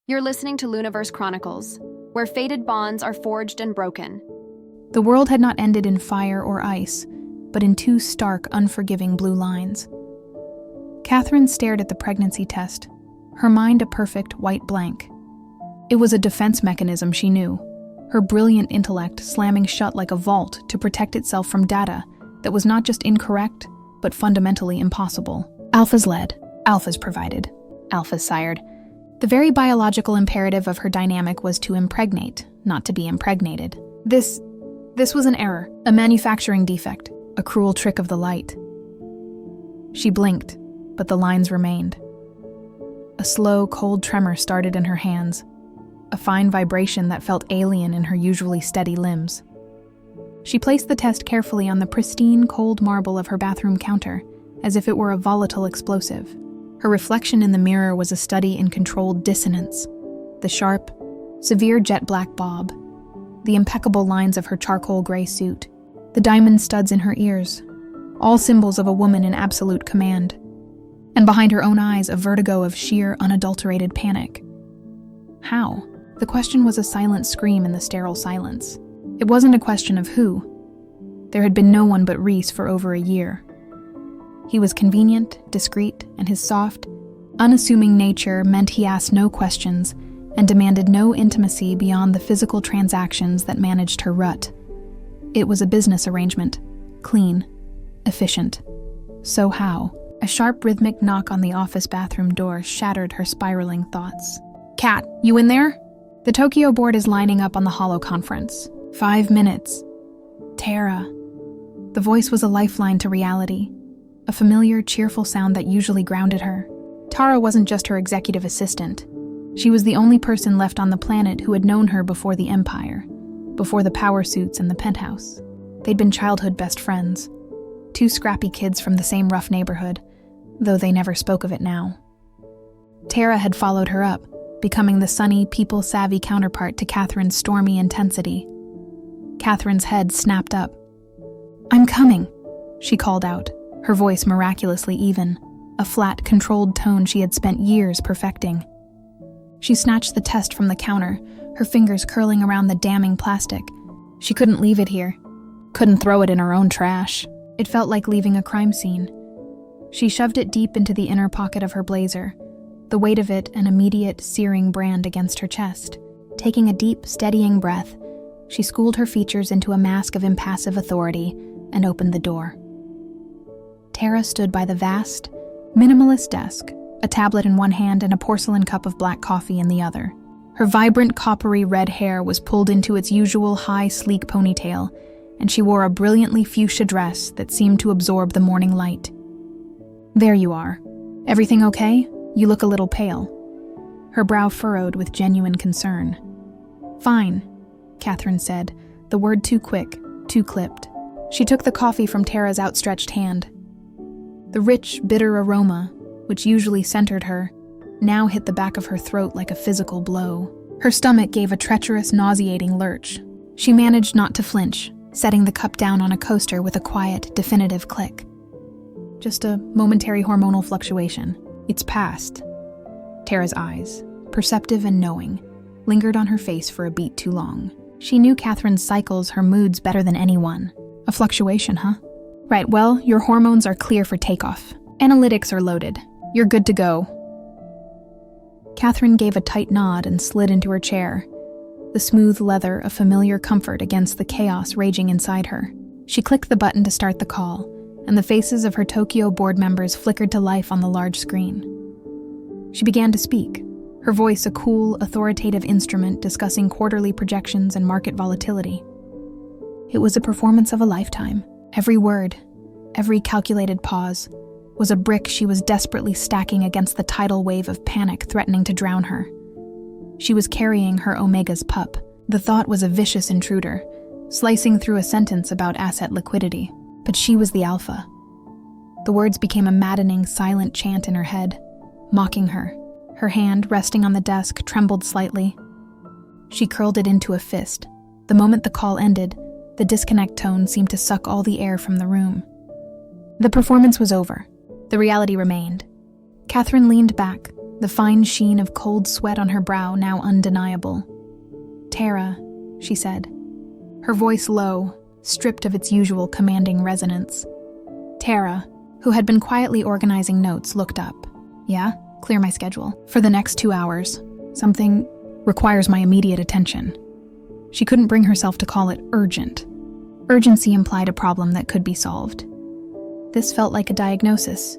You're listening to Lunaverse Chronicles, where fated bonds are forged and broken. The world had not ended in fire or ice, but in two stark, unforgiving blue lines. Katherine stared at the pregnancy test, her mind a perfect white blank. It was a defense mechanism, she knew, her brilliant intellect slamming shut like a vault to protect itself from data that was not just incorrect, but fundamentally impossible. Alphas led, alphas provided, alphas sired. The very biological imperative of her dynamic was to impregnate, not to be impregnated. This was an error, a manufacturing defect, a cruel trick of the light. She blinked, but the lines remained. A slow, cold tremor started in her hands, a fine vibration that felt alien in her usually steady limbs. She placed the test carefully on the pristine, cold marble of her bathroom counter, as if it were a volatile explosive. Her reflection in the mirror was a study in controlled dissonance. The sharp, severe jet-black bob, the impeccable lines of her charcoal gray suit, the diamond studs in her ears, all symbols of a woman in absolute command. And behind her own eyes, a vertigo of sheer, unadulterated panic. How? The question was a silent scream in the sterile silence. It wasn't a question of who. There had been no one but Rhys for over a year. He was convenient, discreet, and his soft, unassuming nature meant he asked no questions and demanded no intimacy beyond the physical transactions that managed her rut. It was a business arrangement, clean, efficient. So how? A sharp rhythmic knock on the office bathroom door shattered her spiraling thoughts. "Kat, you in there?" The Tokyo board is lining up on the holo conference. 5 minutes. Tara. The voice was a lifeline to reality. A familiar, cheerful sound that usually grounded her. Tara wasn't just her executive assistant. She was the only person left on the planet who had known her before the Empire, before the power suits and the penthouse. They'd been childhood best friends. Two scrappy kids from the same rough neighborhood, though they never spoke of it now. Tara had followed her up, becoming the sunny, people-savvy counterpart to Katherine's stormy intensity. Katherine's head snapped up. "I'm coming," she called out, her voice miraculously even, a flat, controlled tone she had spent years perfecting. She snatched the test from the counter, her fingers curling around the damning plastic. She couldn't leave it here. Couldn't throw it in her own trash. It felt like leaving a crime scene. She shoved it deep into the inner pocket of her blazer, the weight of it an immediate, searing brand against her chest. Taking a deep, steadying breath, she schooled her features into a mask of impassive authority and opened the door. Tara stood by the vast, minimalist desk, a tablet in one hand and a porcelain cup of black coffee in the other. Her vibrant, coppery red hair was pulled into its usual high, sleek ponytail, and she wore a brilliantly fuchsia dress that seemed to absorb the morning light. "There you are. Everything okay? You look a little pale." Her brow furrowed with genuine concern. "Fine," Katherine said, the word too quick, too clipped. She took the coffee from Tara's outstretched hand. The rich, bitter aroma, which usually centered her, now hit the back of her throat like a physical blow. Her stomach gave a treacherous, nauseating lurch. She managed not to flinch, setting the cup down on a coaster with a quiet, definitive click. Just a momentary hormonal fluctuation. It's past. Tara's eyes, perceptive and knowing, lingered on her face for a beat too long. She knew Katherine's cycles, her moods better than anyone. A fluctuation, huh? Right, well, your hormones are clear for takeoff. Analytics are loaded. You're good to go. Katherine gave a tight nod and slid into her chair, the smooth leather a familiar comfort against the chaos raging inside her. She clicked the button to start the call, and the faces of her Tokyo board members flickered to life on the large screen. She began to speak, her voice a cool, authoritative instrument discussing quarterly projections and market volatility. It was a performance of a lifetime. Every word, every calculated pause, was a brick she was desperately stacking against the tidal wave of panic threatening to drown her. She was carrying her Omega's pup. The thought was a vicious intruder, slicing through a sentence about asset liquidity. But she was the alpha. The words became a maddening, silent chant in her head, mocking her. Her hand, resting on the desk, trembled slightly. She curled it into a fist. The moment the call ended, the disconnect tone seemed to suck all the air from the room. The performance was over. The reality remained. Katherine leaned back, the fine sheen of cold sweat on her brow now undeniable. "Tara," she said, her voice low, stripped of its usual commanding resonance. Tara, who had been quietly organizing notes, looked up. "Yeah? Clear my schedule. For the next 2 hours. Something requires my immediate attention." She couldn't bring herself to call it urgent. Urgency implied a problem that could be solved. This felt like a diagnosis.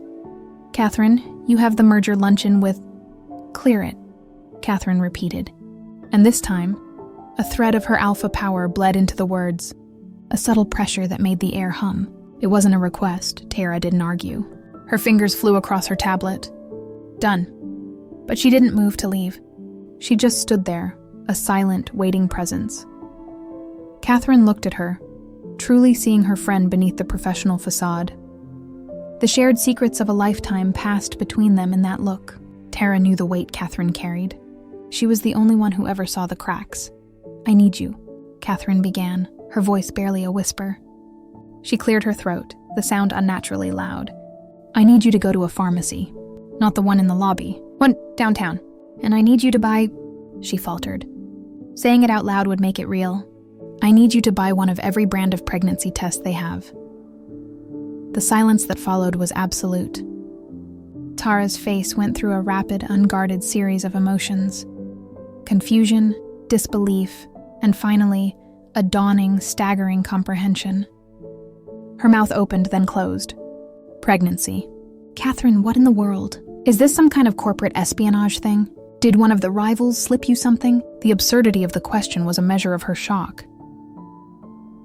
"Katherine, you have the merger luncheon with—" "Clear it," Katherine repeated. And this time, a thread of her alpha power bled into the words, a subtle pressure that made the air hum. It wasn't a request, Tara didn't argue. Her fingers flew across her tablet. Done. But she didn't move to leave. She just stood there, a silent, waiting presence. Katherine looked at her, truly seeing her friend beneath the professional facade. The shared secrets of a lifetime passed between them in that look. Tara knew the weight Katherine carried. She was the only one who ever saw the cracks. "I need you," Katherine began, her voice barely a whisper. She cleared her throat, the sound unnaturally loud. "I need you to go to a pharmacy. Not the one in the lobby. One downtown. And I need you to buy—" she faltered. Saying it out loud would make it real. "I need you to buy one of every brand of pregnancy test they have." The silence that followed was absolute. Tara's face went through a rapid, unguarded series of emotions. Confusion, disbelief, and finally, a dawning, staggering comprehension. Her mouth opened, then closed. Pregnancy. "Katherine, what in the world? Is this some kind of corporate espionage thing? Did one of the rivals slip you something?" The absurdity of the question was a measure of her shock.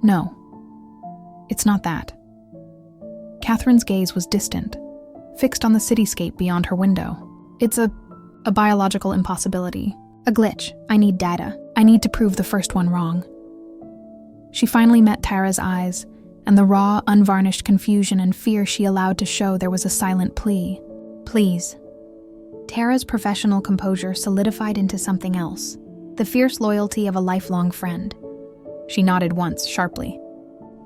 "No, it's not that." Katherine's gaze was distant, fixed on the cityscape beyond her window. "It's a biological impossibility. A glitch. I need data. I need to prove the first one wrong." She finally met Tara's eyes, and the raw, unvarnished confusion and fear she allowed to show there was a silent plea. "Please." Tara's professional composure solidified into something else, the fierce loyalty of a lifelong friend. She nodded once, sharply.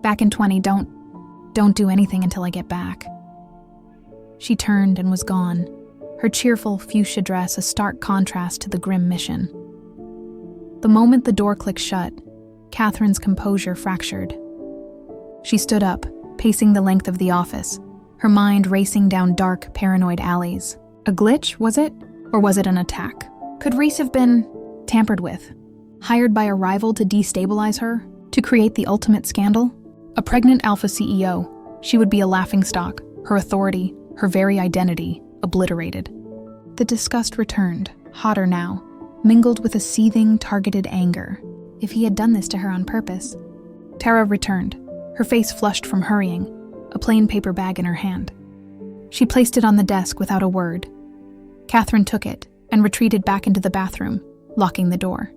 "Back in 20, don't do anything until I get back." She turned and was gone, her cheerful fuchsia dress a stark contrast to the grim mission. The moment the door clicked shut, Katherine's composure fractured. She stood up, pacing the length of the office, her mind racing down dark, paranoid alleys. A glitch, was it? Or was it an attack? Could Rhys have been tampered with? Hired by a rival to destabilize her? To create the ultimate scandal? A pregnant alpha CEO, she would be a laughingstock, her authority, her very identity, obliterated. The disgust returned, hotter now, mingled with a seething, targeted anger. If he had done this to her on purpose. Tara returned, her face flushed from hurrying, a plain paper bag in her hand. She placed it on the desk without a word. Katherine took it and retreated back into the bathroom, locking the door.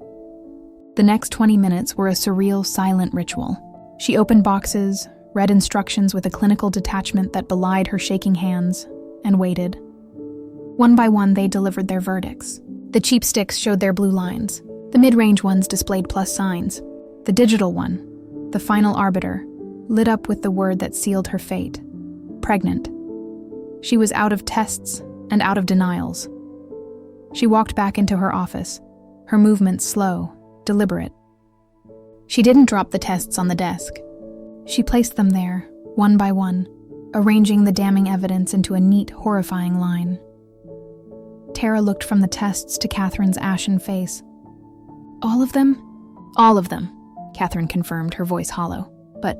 The next 20 minutes were a surreal, silent ritual. She opened boxes, read instructions with a clinical detachment that belied her shaking hands, and waited. One by one, they delivered their verdicts. The cheap sticks showed their blue lines. The mid-range ones displayed plus signs. The digital one, the final arbiter, lit up with the word that sealed her fate. Pregnant. She was out of tests and out of denials. She walked back into her office, her movements slow, deliberate. She didn't drop the tests on the desk. She placed them there, one by one, arranging the damning evidence into a neat, horrifying line. Tara looked from the tests to Katherine's ashen face. "All of them?" "All of them," Katherine confirmed, her voice hollow. "But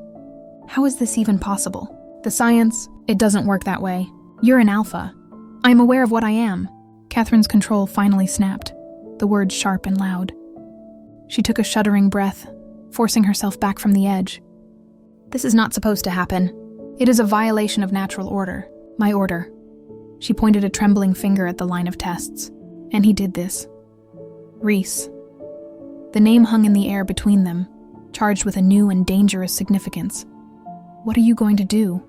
how is this even possible? The science, it doesn't work that way. You're an alpha. I'm aware of what I am." Katherine's control finally snapped, the words sharp and loud. She took a shuddering breath, forcing herself back from the edge. "This is not supposed to happen. It is a violation of natural order. My order." She pointed a trembling finger at the line of tests. And he did this. Rhys. The name hung in the air between them, charged with a new and dangerous significance. "What are you going to do?"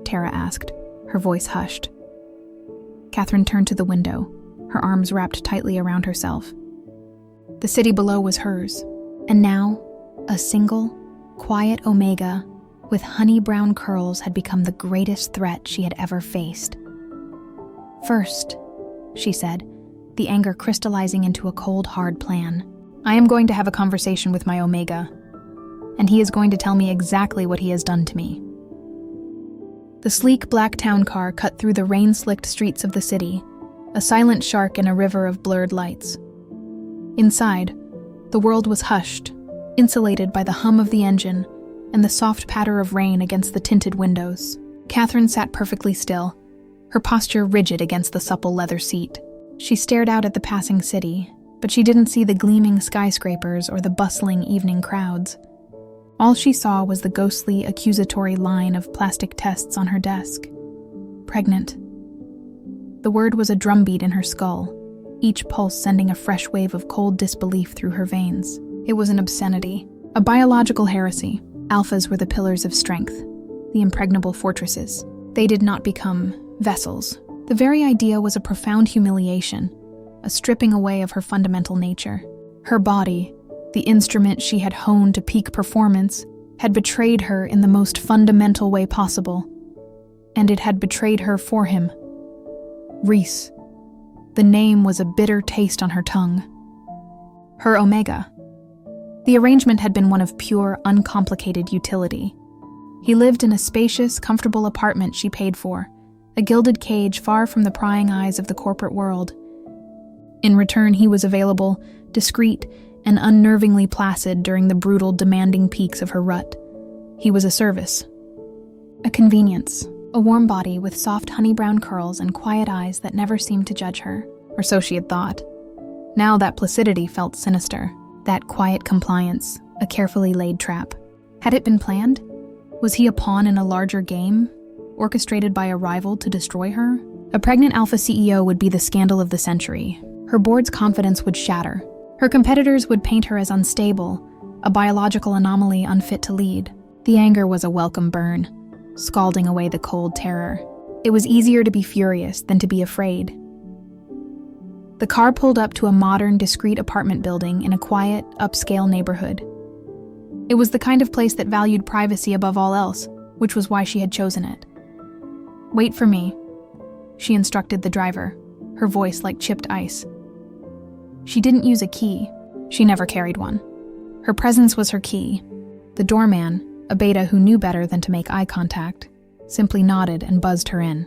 Tara asked, her voice hushed. Katherine turned to the window, her arms wrapped tightly around herself. The city below was hers, and now, a single, quiet Omega with honey-brown curls had become the greatest threat she had ever faced. First, she said, the anger crystallizing into a cold, hard plan. I am going to have a conversation with my Omega, and he is going to tell me exactly what he has done to me. The sleek black town car cut through the rain-slicked streets of the city, a silent shark in a river of blurred lights. Inside, the world was hushed, insulated by the hum of the engine and the soft patter of rain against the tinted windows. Katherine sat perfectly still, her posture rigid against the supple leather seat. She stared out at the passing city, but she didn't see the gleaming skyscrapers or the bustling evening crowds. All she saw was the ghostly, accusatory line of plastic tests on her desk. Pregnant. The word was a drumbeat in her skull, each pulse sending a fresh wave of cold disbelief through her veins. It was an obscenity, a biological heresy. Alphas were the pillars of strength, the impregnable fortresses. They did not become vessels. The very idea was a profound humiliation, a stripping away of her fundamental nature. Her body, the instrument she had honed to peak performance, had betrayed her in the most fundamental way possible. And it had betrayed her for him. Rhys. The name was a bitter taste on her tongue. Her Omega. The arrangement had been one of pure, uncomplicated utility. He lived in a spacious, comfortable apartment she paid for, a gilded cage far from the prying eyes of the corporate world. In return, he was available, discreet, and unnervingly placid during the brutal, demanding peaks of her rut. He was a service. A convenience. A warm body with soft honey-brown curls and quiet eyes that never seemed to judge her, or so she had thought. Now that placidity felt sinister, that quiet compliance, a carefully laid trap. Had it been planned? Was he a pawn in a larger game, orchestrated by a rival to destroy her? A pregnant alpha CEO would be the scandal of the century. Her board's confidence would shatter. Her competitors would paint her as unstable, a biological anomaly unfit to lead. The anger was a welcome burn, scalding away the cold terror. It was easier to be furious than to be afraid. The car pulled up to a modern, discreet apartment building in a quiet, upscale neighborhood. It was the kind of place that valued privacy above all else, which was why she had chosen it. "Wait for me," she instructed the driver, her voice like chipped ice. She didn't use a key. She never carried one. Her presence was her key. The doorman, a beta who knew better than to make eye contact, simply nodded and buzzed her in.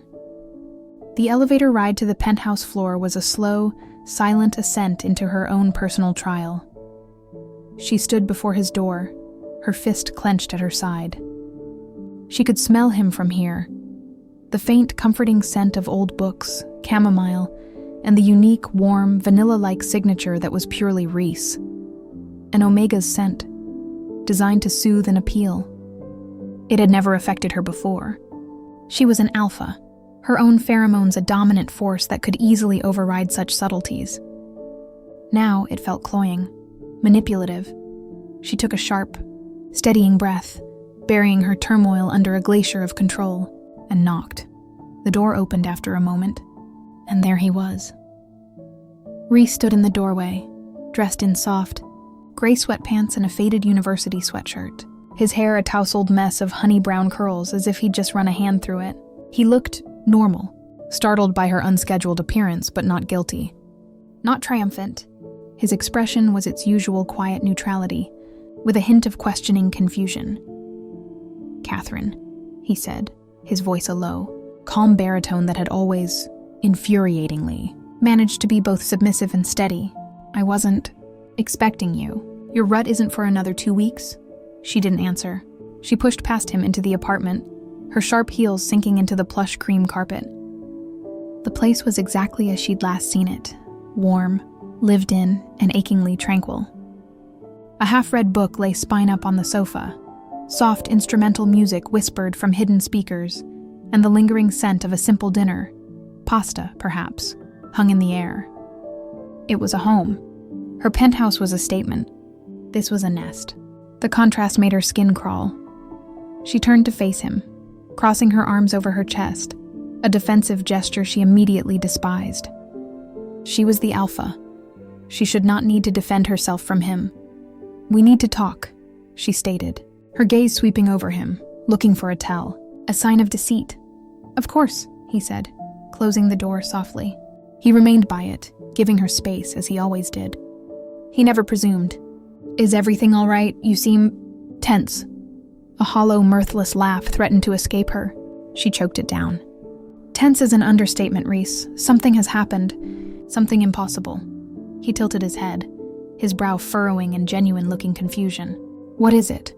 The elevator ride to the penthouse floor was a slow, silent ascent into her own personal trial. She stood before his door, her fist clenched at her side. She could smell him from here. The faint, comforting scent of old books, chamomile, and the unique, warm, vanilla-like signature that was purely Rhys. An Omega's scent, designed to soothe and appeal. It had never affected her before. She was an alpha, her own pheromones a dominant force that could easily override such subtleties. Now it felt cloying, manipulative. She took a sharp, steadying breath, burying her turmoil under a glacier of control, and knocked. The door opened after a moment, and there he was. Rhys stood in the doorway, dressed in soft, gray sweatpants and a faded university sweatshirt. His hair a tousled mess of honey-brown curls as if he'd just run a hand through it. He looked normal, startled by her unscheduled appearance, but not guilty. Not triumphant. His expression was its usual quiet neutrality, with a hint of questioning confusion. "Katherine," he said, his voice a low, calm baritone that had always, infuriatingly, managed to be both submissive and steady. "I wasn't expecting you. Your rut isn't for another 2 weeks?" She didn't answer. She pushed past him into the apartment, her sharp heels sinking into the plush cream carpet. The place was exactly as she'd last seen it, warm, lived in, and achingly tranquil. A half-read book lay spine up on the sofa, soft instrumental music whispered from hidden speakers, and the lingering scent of a simple dinner, pasta, perhaps, hung in the air. It was a home. Her penthouse was a statement. This was a nest. The contrast made her skin crawl. She turned to face him, crossing her arms over her chest, a defensive gesture she immediately despised. She was the alpha. She should not need to defend herself from him. "We need to talk," she stated, her gaze sweeping over him, looking for a tell, a sign of deceit. "Of course," he said, closing the door softly. He remained by it, giving her space as he always did. He never presumed. "Is everything all right? You seem tense." A hollow, mirthless laugh threatened to escape her. She choked it down. "Tense is an understatement, Rhys. Something has happened. Something impossible." He tilted his head, his brow furrowing in genuine-looking confusion. "What is it?"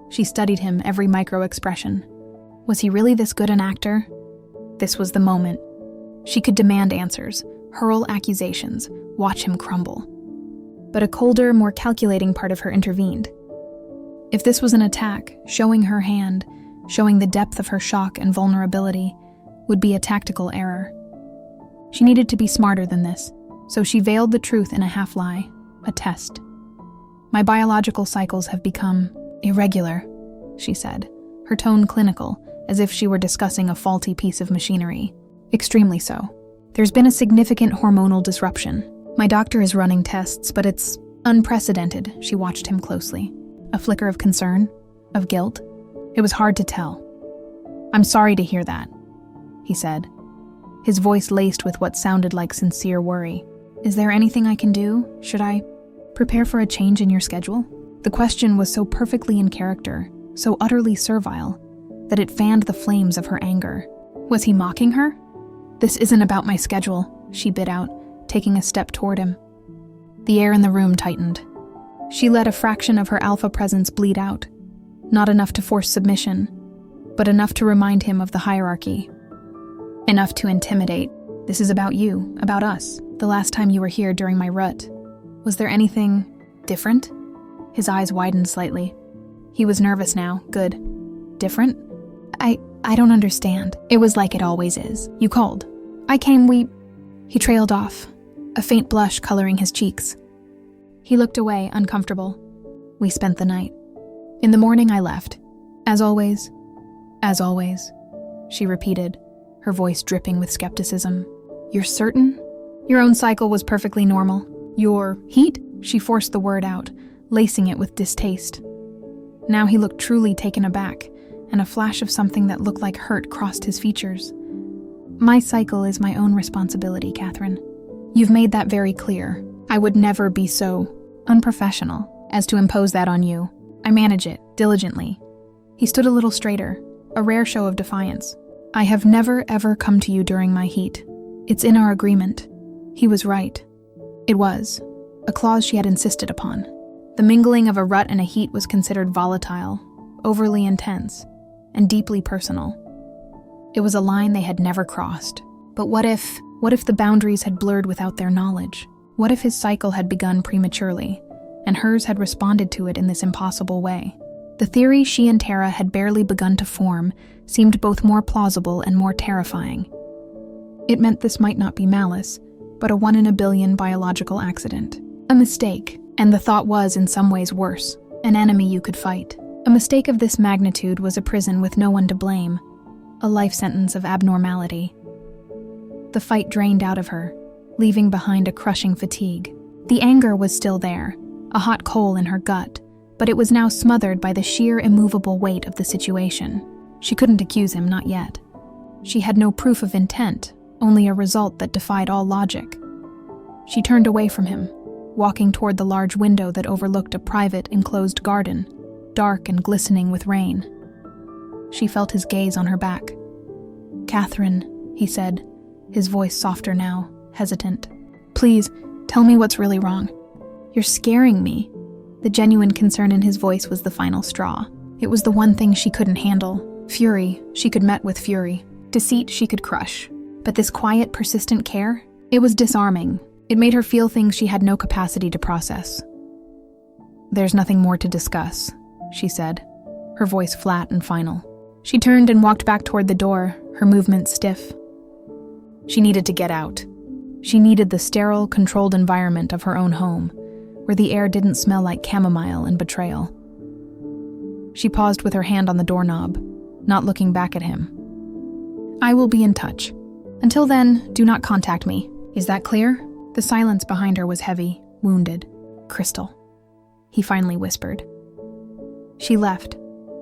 She studied him, every micro-expression. Was he really this good an actor? This was the moment. She could demand answers, hurl accusations, watch him crumble. But a colder, more calculating part of her intervened. If this was an attack, showing her hand, showing the depth of her shock and vulnerability, would be a tactical error. She needed to be smarter than this, so she veiled the truth in a half-lie, a test. "My biological cycles have become irregular," she said, her tone clinical, as if she were discussing a faulty piece of machinery. "Extremely so. There's been a significant hormonal disruption. My doctor is running tests, but it's unprecedented." She watched him closely. A flicker of concern? Of guilt? It was hard to tell. "I'm sorry to hear that," he said, his voice laced with what sounded like sincere worry. "Is there anything I can do? Should I prepare for a change in your schedule?" The question was so perfectly in character, so utterly servile, that it fanned the flames of her anger. Was he mocking her? "This isn't about my schedule," she bit out, taking a step toward him. The air in the room tightened. She let a fraction of her alpha presence bleed out, not enough to force submission, but enough to remind him of the hierarchy. Enough to intimidate. "This is about you, about us. The last time you were here during my rut. Was there anything different?" His eyes widened slightly. He was nervous now. Good. "Different? I don't understand." "It was like it always is. You called. I came, He trailed off, a faint blush coloring his cheeks. He looked away, uncomfortable. "We spent the night. In the morning I left. As always." "As always," she repeated, her voice dripping with skepticism. "You're certain? Your own cycle was perfectly normal. Your heat?" She forced the word out, lacing it with distaste. Now he looked truly taken aback, and a flash of something that looked like hurt crossed his features. "My cycle is my own responsibility, Katherine. You've made that very clear. I would never be so unprofessional as to impose that on you. I manage it, diligently." He stood a little straighter, a rare show of defiance. "I have never ever come to you during my heat. It's in our agreement." He was right. It was. A clause she had insisted upon. The mingling of a rut and a heat was considered volatile, overly intense, and deeply personal. It was a line they had never crossed. But what if the boundaries had blurred without their knowledge? What if his cycle had begun prematurely, and hers had responded to it in this impossible way? The theory she and Tara had barely begun to form seemed both more plausible and more terrifying. It meant this might not be malice, but a 1 in a billion biological accident. A mistake, and the thought was in some ways worse, an enemy you could fight. A mistake of this magnitude was a prison with no one to blame, a life sentence of abnormality. The fight drained out of her, leaving behind a crushing fatigue. The anger was still there, a hot coal in her gut, but it was now smothered by the sheer immovable weight of the situation. She couldn't accuse him, not yet. She had no proof of intent, only a result that defied all logic. She turned away from him, walking toward the large window that overlooked a private, enclosed garden, dark and glistening with rain. She felt his gaze on her back. "Katherine," he said, his voice softer now, hesitant. "Please, tell me what's really wrong. You're scaring me." The genuine concern in his voice was the final straw. It was the one thing she couldn't handle. Fury, she could met with fury. Deceit, she could crush. But this quiet, persistent care? It was disarming. It made her feel things she had no capacity to process. "There's nothing more to discuss," she said, her voice flat and final. She turned and walked back toward the door, her movements stiff. She needed to get out. She needed the sterile, controlled environment of her own home, where the air didn't smell like chamomile and betrayal. She paused with her hand on the doorknob, not looking back at him. "I will be in touch. Until then, do not contact me. Is that clear?" The silence behind her was heavy, wounded. "Crystal," he finally whispered. She left,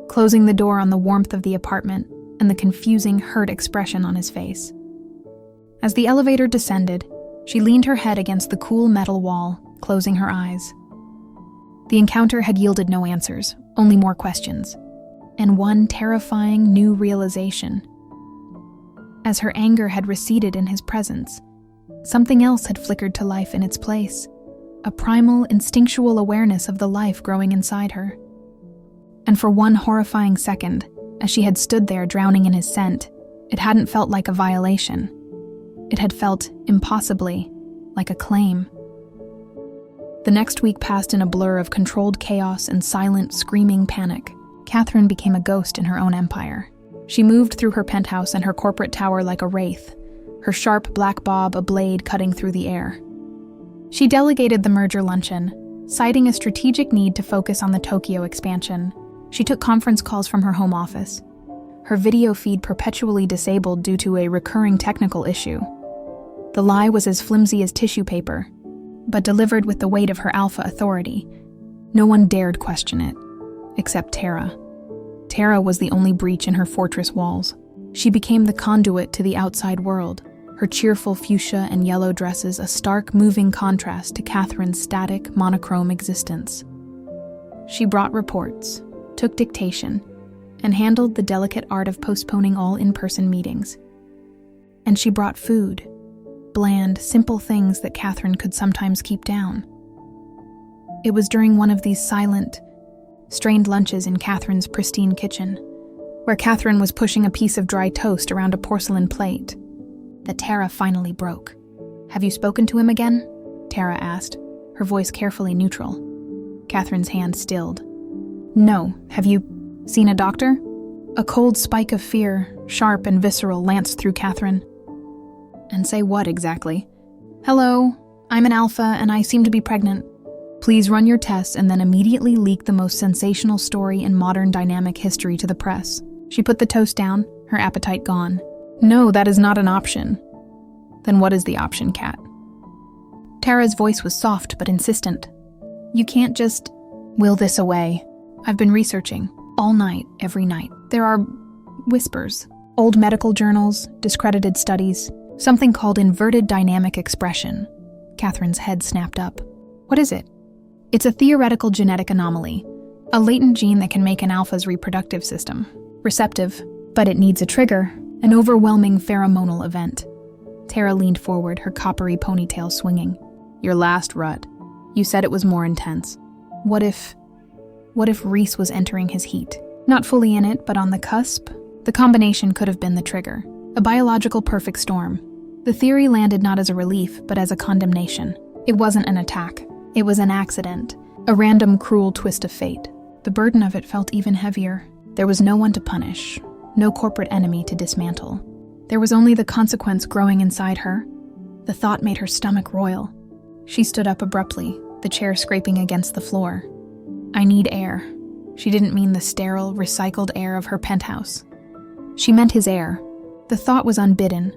closing the door on the warmth of the apartment and the confusing, hurt expression on his face. As the elevator descended, She leaned her head against the cool metal wall, closing her eyes. The encounter had yielded no answers, only more questions, and one terrifying new realization. As her anger had receded in his presence, something else had flickered to life in its place, a primal, instinctual awareness of the life growing inside her. And for one horrifying second, as she had stood there drowning in his scent, it hadn't felt like a violation. It had felt, impossibly, like a claim. The next week passed in a blur of controlled chaos and silent, screaming panic. Katherine became a ghost in her own empire. She moved through her penthouse and her corporate tower like a wraith, her sharp black bob a blade cutting through the air. She delegated the merger luncheon, citing a strategic need to focus on the Tokyo expansion. She took conference calls from her home office, her video feed perpetually disabled due to a recurring technical issue. The lie was as flimsy as tissue paper, but delivered with the weight of her alpha authority. No one dared question it, except Tara. Tara was the only breach in her fortress walls. She became the conduit to the outside world, her cheerful fuchsia and yellow dresses a stark, moving contrast to Katherine's static, monochrome existence. She brought reports, took dictation, and handled the delicate art of postponing all in-person meetings. And she brought food, bland, simple things that Katherine could sometimes keep down. It was during one of these silent, strained lunches in Katherine's pristine kitchen, where Katherine was pushing a piece of dry toast around a porcelain plate, that Tara finally broke. "Have you spoken to him again?" Tara asked, her voice carefully neutral. Katherine's hand stilled. "No. Have you seen a doctor?" A cold spike of fear, sharp and visceral, lanced through Katherine. "And say what exactly?" "Hello, I'm an alpha and I seem to be pregnant. Please run your tests and then immediately leak the most sensational story in modern dynamic history to the press." She put the toast down, her appetite gone. "No, that is not an option." "Then what is the option, Kat?" Tara's voice was soft but insistent. "You can't just will this away. I've been researching, all night, every night. There are whispers, old medical journals, discredited studies, something called inverted dynamic expression." Katherine's head snapped up. "What is it?" "It's a theoretical genetic anomaly, a latent gene that can make an alpha's reproductive system receptive, but it needs a trigger, an overwhelming pheromonal event." Tara leaned forward, her coppery ponytail swinging. "Your last rut. You said it was more intense. What if Rhys was entering his heat? Not fully in it, but on the cusp? The combination could have been the trigger. A biological perfect storm. The theory landed not as a relief, but as a condemnation. It wasn't an attack. It was an accident, a random cruel twist of fate. The burden of it felt even heavier. There was no one to punish, no corporate enemy to dismantle. There was only the consequence growing inside her. The thought made her stomach roil. She stood up abruptly, the chair scraping against the floor. "I need air." She didn't mean the sterile, recycled air of her penthouse. She meant his air. The thought was unbidden,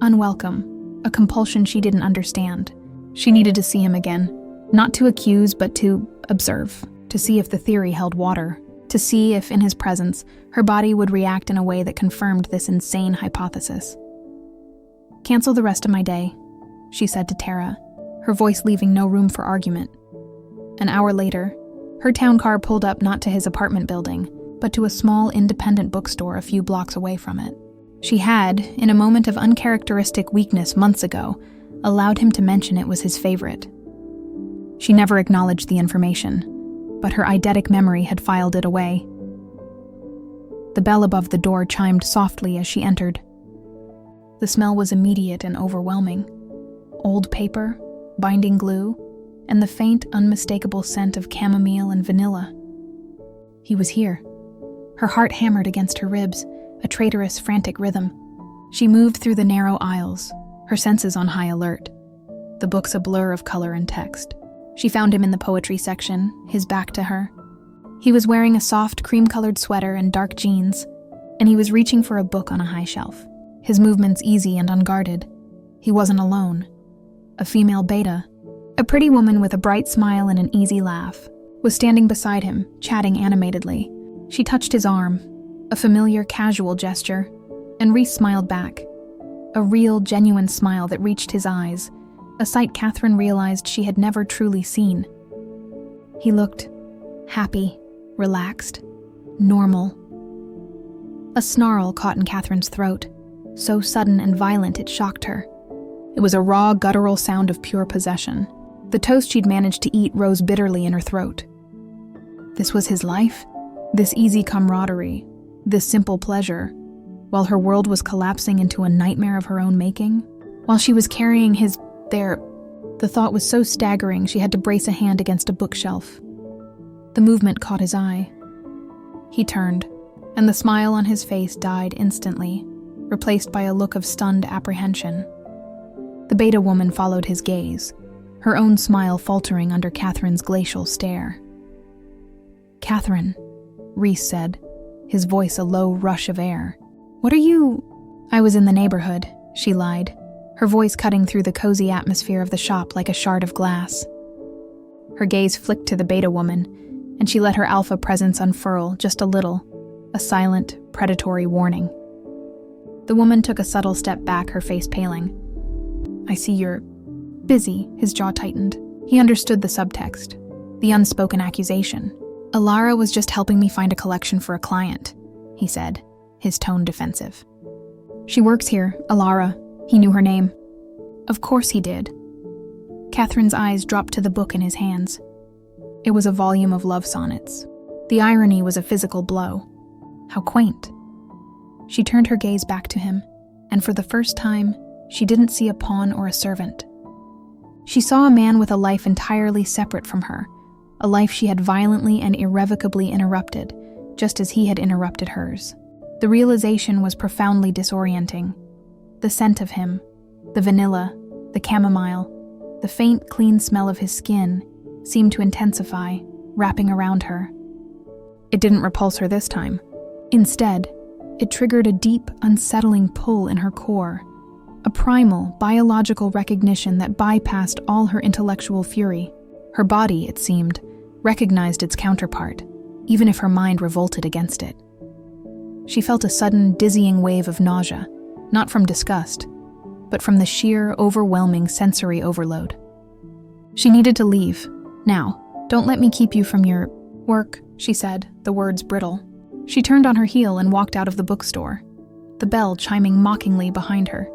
unwelcome, a compulsion she didn't understand. She needed to see him again, not to accuse, but to observe, to see if the theory held water, to see if, in his presence, her body would react in a way that confirmed this insane hypothesis. "Cancel the rest of my day," she said to Tara, her voice leaving no room for argument. An hour later, her town car pulled up not to his apartment building, but to a small independent bookstore a few blocks away from it. She had, in a moment of uncharacteristic weakness months ago, allowed him to mention it was his favorite. She never acknowledged the information, but her eidetic memory had filed it away. The bell above the door chimed softly as she entered. The smell was immediate and overwhelming. Old paper, binding glue, and the faint, unmistakable scent of chamomile and vanilla. He was here. Her heart hammered against her ribs, a traitorous, frantic rhythm. She moved through the narrow aisles, her senses on high alert, the books a blur of color and text. She found him in the poetry section, his back to her. He was wearing a soft, cream-colored sweater and dark jeans, and he was reaching for a book on a high shelf, his movements easy and unguarded. He wasn't alone. A female beta, a pretty woman with a bright smile and an easy laugh, was standing beside him, chatting animatedly. She touched his arm, a familiar, casual gesture, and Rhys smiled back, a real, genuine smile that reached his eyes, a sight Katherine realized she had never truly seen. He looked happy, relaxed, normal. A snarl caught in Katherine's throat, so sudden and violent it shocked her. It was a raw, guttural sound of pure possession. The toast she'd managed to eat rose bitterly in her throat. This was his life? This easy camaraderie, this simple pleasure, while her world was collapsing into a nightmare of her own making? While she was carrying his there, the thought was so staggering she had to brace a hand against a bookshelf. The movement caught his eye. He turned, and the smile on his face died instantly, replaced by a look of stunned apprehension. The beta woman followed his gaze, her own smile faltering under Katherine's glacial stare. "Katherine," Rhys said, his voice a low rush of air. "What are you—" "I was in the neighborhood," she lied, her voice cutting through the cozy atmosphere of the shop like a shard of glass. Her gaze flicked to the beta woman, and she let her alpha presence unfurl just a little, a silent, predatory warning. The woman took a subtle step back, her face paling. "I see you're busy," his jaw tightened. He understood the subtext, the unspoken accusation. "Alara was just helping me find a collection for a client," he said, his tone defensive. "She works here, Alara." He knew her name. Of course he did. Katherine's eyes dropped to the book in his hands. It was a volume of love sonnets. The irony was a physical blow. How quaint. She turned her gaze back to him, and for the first time, she didn't see a pawn or a servant. She saw a man with a life entirely separate from her, a life she had violently and irrevocably interrupted, just as he had interrupted hers. The realization was profoundly disorienting. The scent of him, the vanilla, the chamomile, the faint, clean smell of his skin seemed to intensify, wrapping around her. It didn't repulse her this time. Instead, it triggered a deep, unsettling pull in her core, a primal, biological recognition that bypassed all her intellectual fury. Her body, it seemed, recognized its counterpart, even if her mind revolted against it. She felt a sudden, dizzying wave of nausea, not from disgust, but from the sheer, overwhelming sensory overload. She needed to leave. "Now, don't let me keep you from your work," she said, the words brittle. She turned on her heel and walked out of the bookstore, the bell chiming mockingly behind her.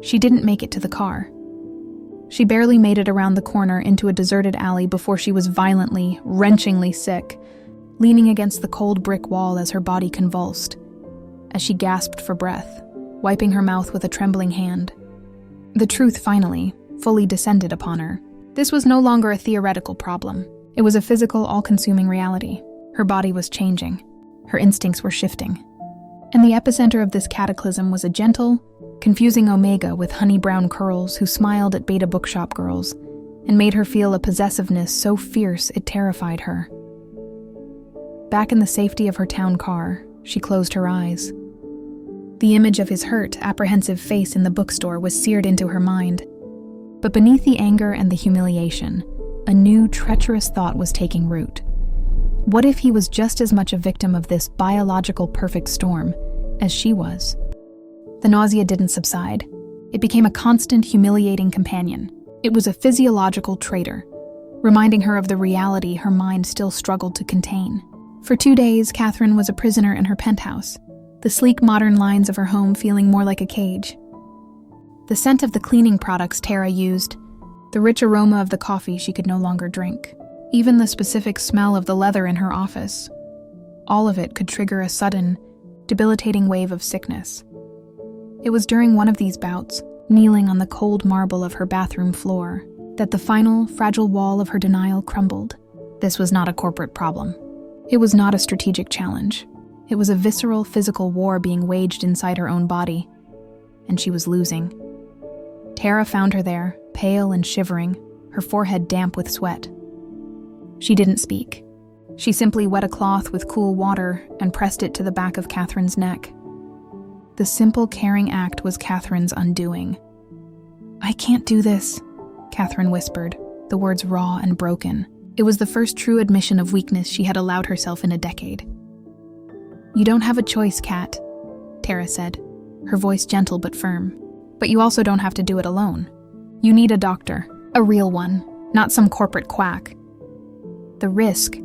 She didn't make it to the car. She barely made it around the corner into a deserted alley before she was violently, wrenchingly sick, leaning against the cold brick wall as her body convulsed, as she gasped for breath, wiping her mouth with a trembling hand. The truth finally, fully descended upon her. This was no longer a theoretical problem. It was a physical, all-consuming reality. Her body was changing. Her instincts were shifting. And the epicenter of this cataclysm was a gentle, confusing Omega with honey-brown curls who smiled at beta bookshop girls and made her feel a possessiveness so fierce it terrified her. Back in the safety of her town car, she closed her eyes. The image of his hurt, apprehensive face in the bookstore was seared into her mind. But beneath the anger and the humiliation, a new, treacherous thought was taking root. What if he was just as much a victim of this biological perfect storm as she was? The nausea didn't subside. It became a constant, humiliating companion. It was a physiological traitor, reminding her of the reality her mind still struggled to contain. For 2 days, Katherine was a prisoner in her penthouse, the sleek modern lines of her home feeling more like a cage. The scent of the cleaning products Tara used, the rich aroma of the coffee she could no longer drink, even the specific smell of the leather in her office, all of it could trigger a sudden, debilitating wave of sickness. It was during one of these bouts, kneeling on the cold marble of her bathroom floor, that the final, fragile wall of her denial crumbled. This was not a corporate problem. It was not a strategic challenge. It was a visceral, physical war being waged inside her own body, and she was losing. Tara found her there, pale and shivering, her forehead damp with sweat. She didn't speak. She simply wet a cloth with cool water and pressed it to the back of Katherine's neck. The simple, caring act was Katherine's undoing. "I can't do this," Katherine whispered, the words raw and broken. It was the first true admission of weakness she had allowed herself in a decade. "You don't have a choice, Kat," Tara said, her voice gentle but firm. "But you also don't have to do it alone. You need a doctor, a real one, not some corporate quack. The risk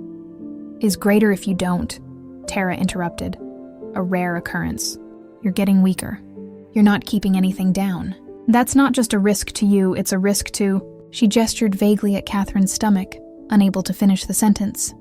is greater if you don't, Tara interrupted. A rare occurrence. You're getting weaker. You're not keeping anything down. That's not just a risk to you, it's a risk to... She gestured vaguely at Katherine's stomach, unable to finish the sentence.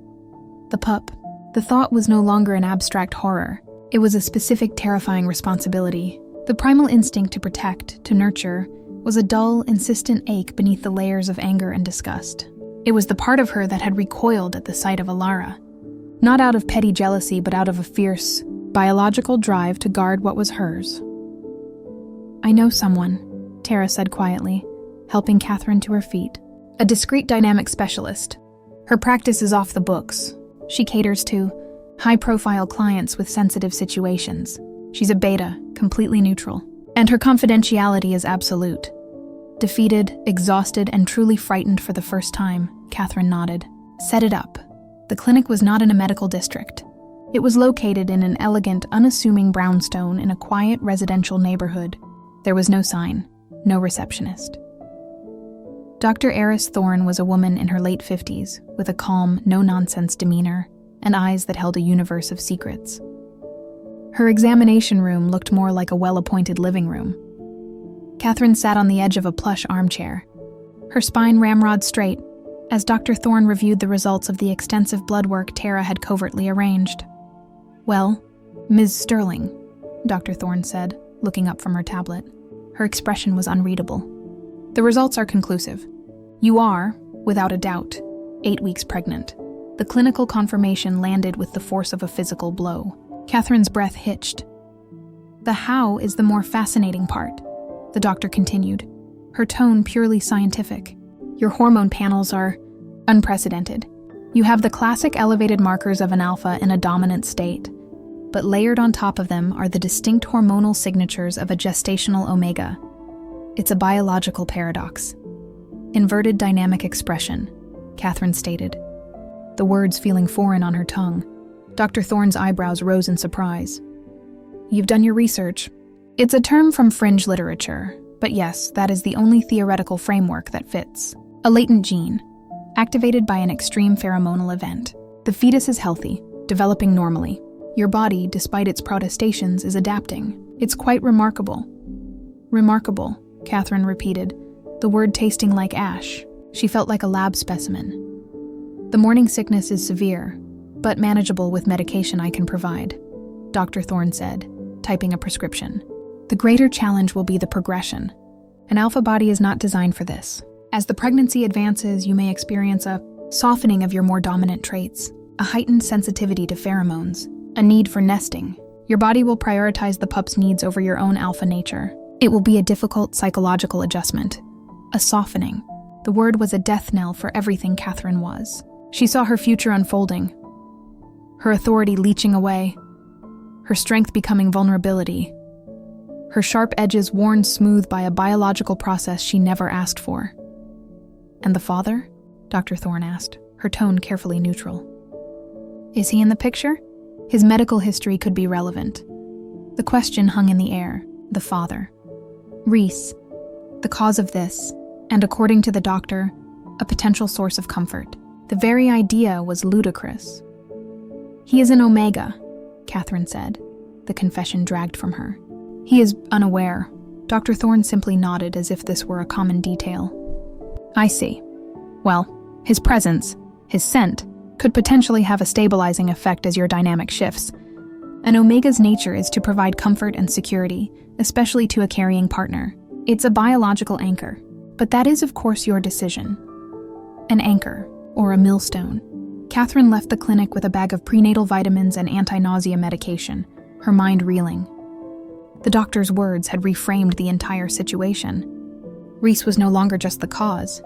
The pup. The thought was no longer an abstract horror. It was a specific, terrifying responsibility. The primal instinct to protect, to nurture, was a dull, insistent ache beneath the layers of anger and disgust. It was the part of her that had recoiled at the sight of Alara. Not out of petty jealousy, but out of a fierce, biological drive to guard what was hers. I know someone, Tara said quietly, helping Katherine to her feet. A discreet dynamic specialist. Her practice is off the books. She caters to high-profile clients with sensitive situations. She's a beta, completely neutral. And her confidentiality is absolute. Defeated, exhausted, and truly frightened for the first time, Katherine nodded. Set it up. The clinic was not in a medical district. It was located in an elegant, unassuming brownstone in a quiet residential neighborhood. There was no sign, no receptionist. Dr. Eris Thorne was a woman in her late 50s, with a calm, no-nonsense demeanor and eyes that held a universe of secrets. Her examination room looked more like a well-appointed living room. Katherine sat on the edge of a plush armchair, her spine ramrod straight, as Dr. Thorne reviewed the results of the extensive blood work Tara had covertly arranged. Well, Ms. Sterling, Dr. Thorne said, looking up from her tablet. Her expression was unreadable. The results are conclusive. You are, without a doubt, 8 weeks pregnant. The clinical confirmation landed with the force of a physical blow. Katherine's breath hitched. The how is the more fascinating part, the doctor continued, her tone purely scientific. Your hormone panels are unprecedented. You have the classic elevated markers of an alpha in a dominant state, but layered on top of them are the distinct hormonal signatures of a gestational omega. It's a biological paradox. Inverted dynamic expression, Katherine stated, the words feeling foreign on her tongue. Dr. Thorne's eyebrows rose in surprise. You've done your research. It's a term from fringe literature, but yes, that is the only theoretical framework that fits. A latent gene, activated by an extreme pheromonal event. The fetus is healthy, developing normally. Your body, despite its protestations, is adapting. It's quite remarkable. Remarkable, Katherine repeated, the word tasting like ash. She felt like a lab specimen. The morning sickness is severe, but manageable with medication I can provide, Dr. Thorne said, typing a prescription. The greater challenge will be the progression. An alpha body is not designed for this. As the pregnancy advances, you may experience a softening of your more dominant traits, a heightened sensitivity to pheromones, a need for nesting. Your body will prioritize the pup's needs over your own alpha nature. It will be a difficult psychological adjustment, a softening. The word was a death knell for everything Katherine was. She saw her future unfolding, her authority leaching away, her strength becoming vulnerability, her sharp edges worn smooth by a biological process she never asked for. And the father? Dr. Thorne asked, her tone carefully neutral. Is he in the picture? His medical history could be relevant. The question hung in the air. The father. Rhys. The cause of this, and according to the doctor, a potential source of comfort. The very idea was ludicrous. He is an Omega, Katherine said. The confession dragged from her. He is unaware. Dr. Thorne simply nodded as if this were a common detail. I see. Well, his presence, his scent, could potentially have a stabilizing effect as your dynamic shifts. An Omega's nature is to provide comfort and security, especially to a carrying partner. It's a biological anchor, but that is, of course, your decision. An anchor, or a millstone. Katherine left the clinic with a bag of prenatal vitamins and anti-nausea medication, her mind reeling. The doctor's words had reframed the entire situation. Rhys was no longer just the cause.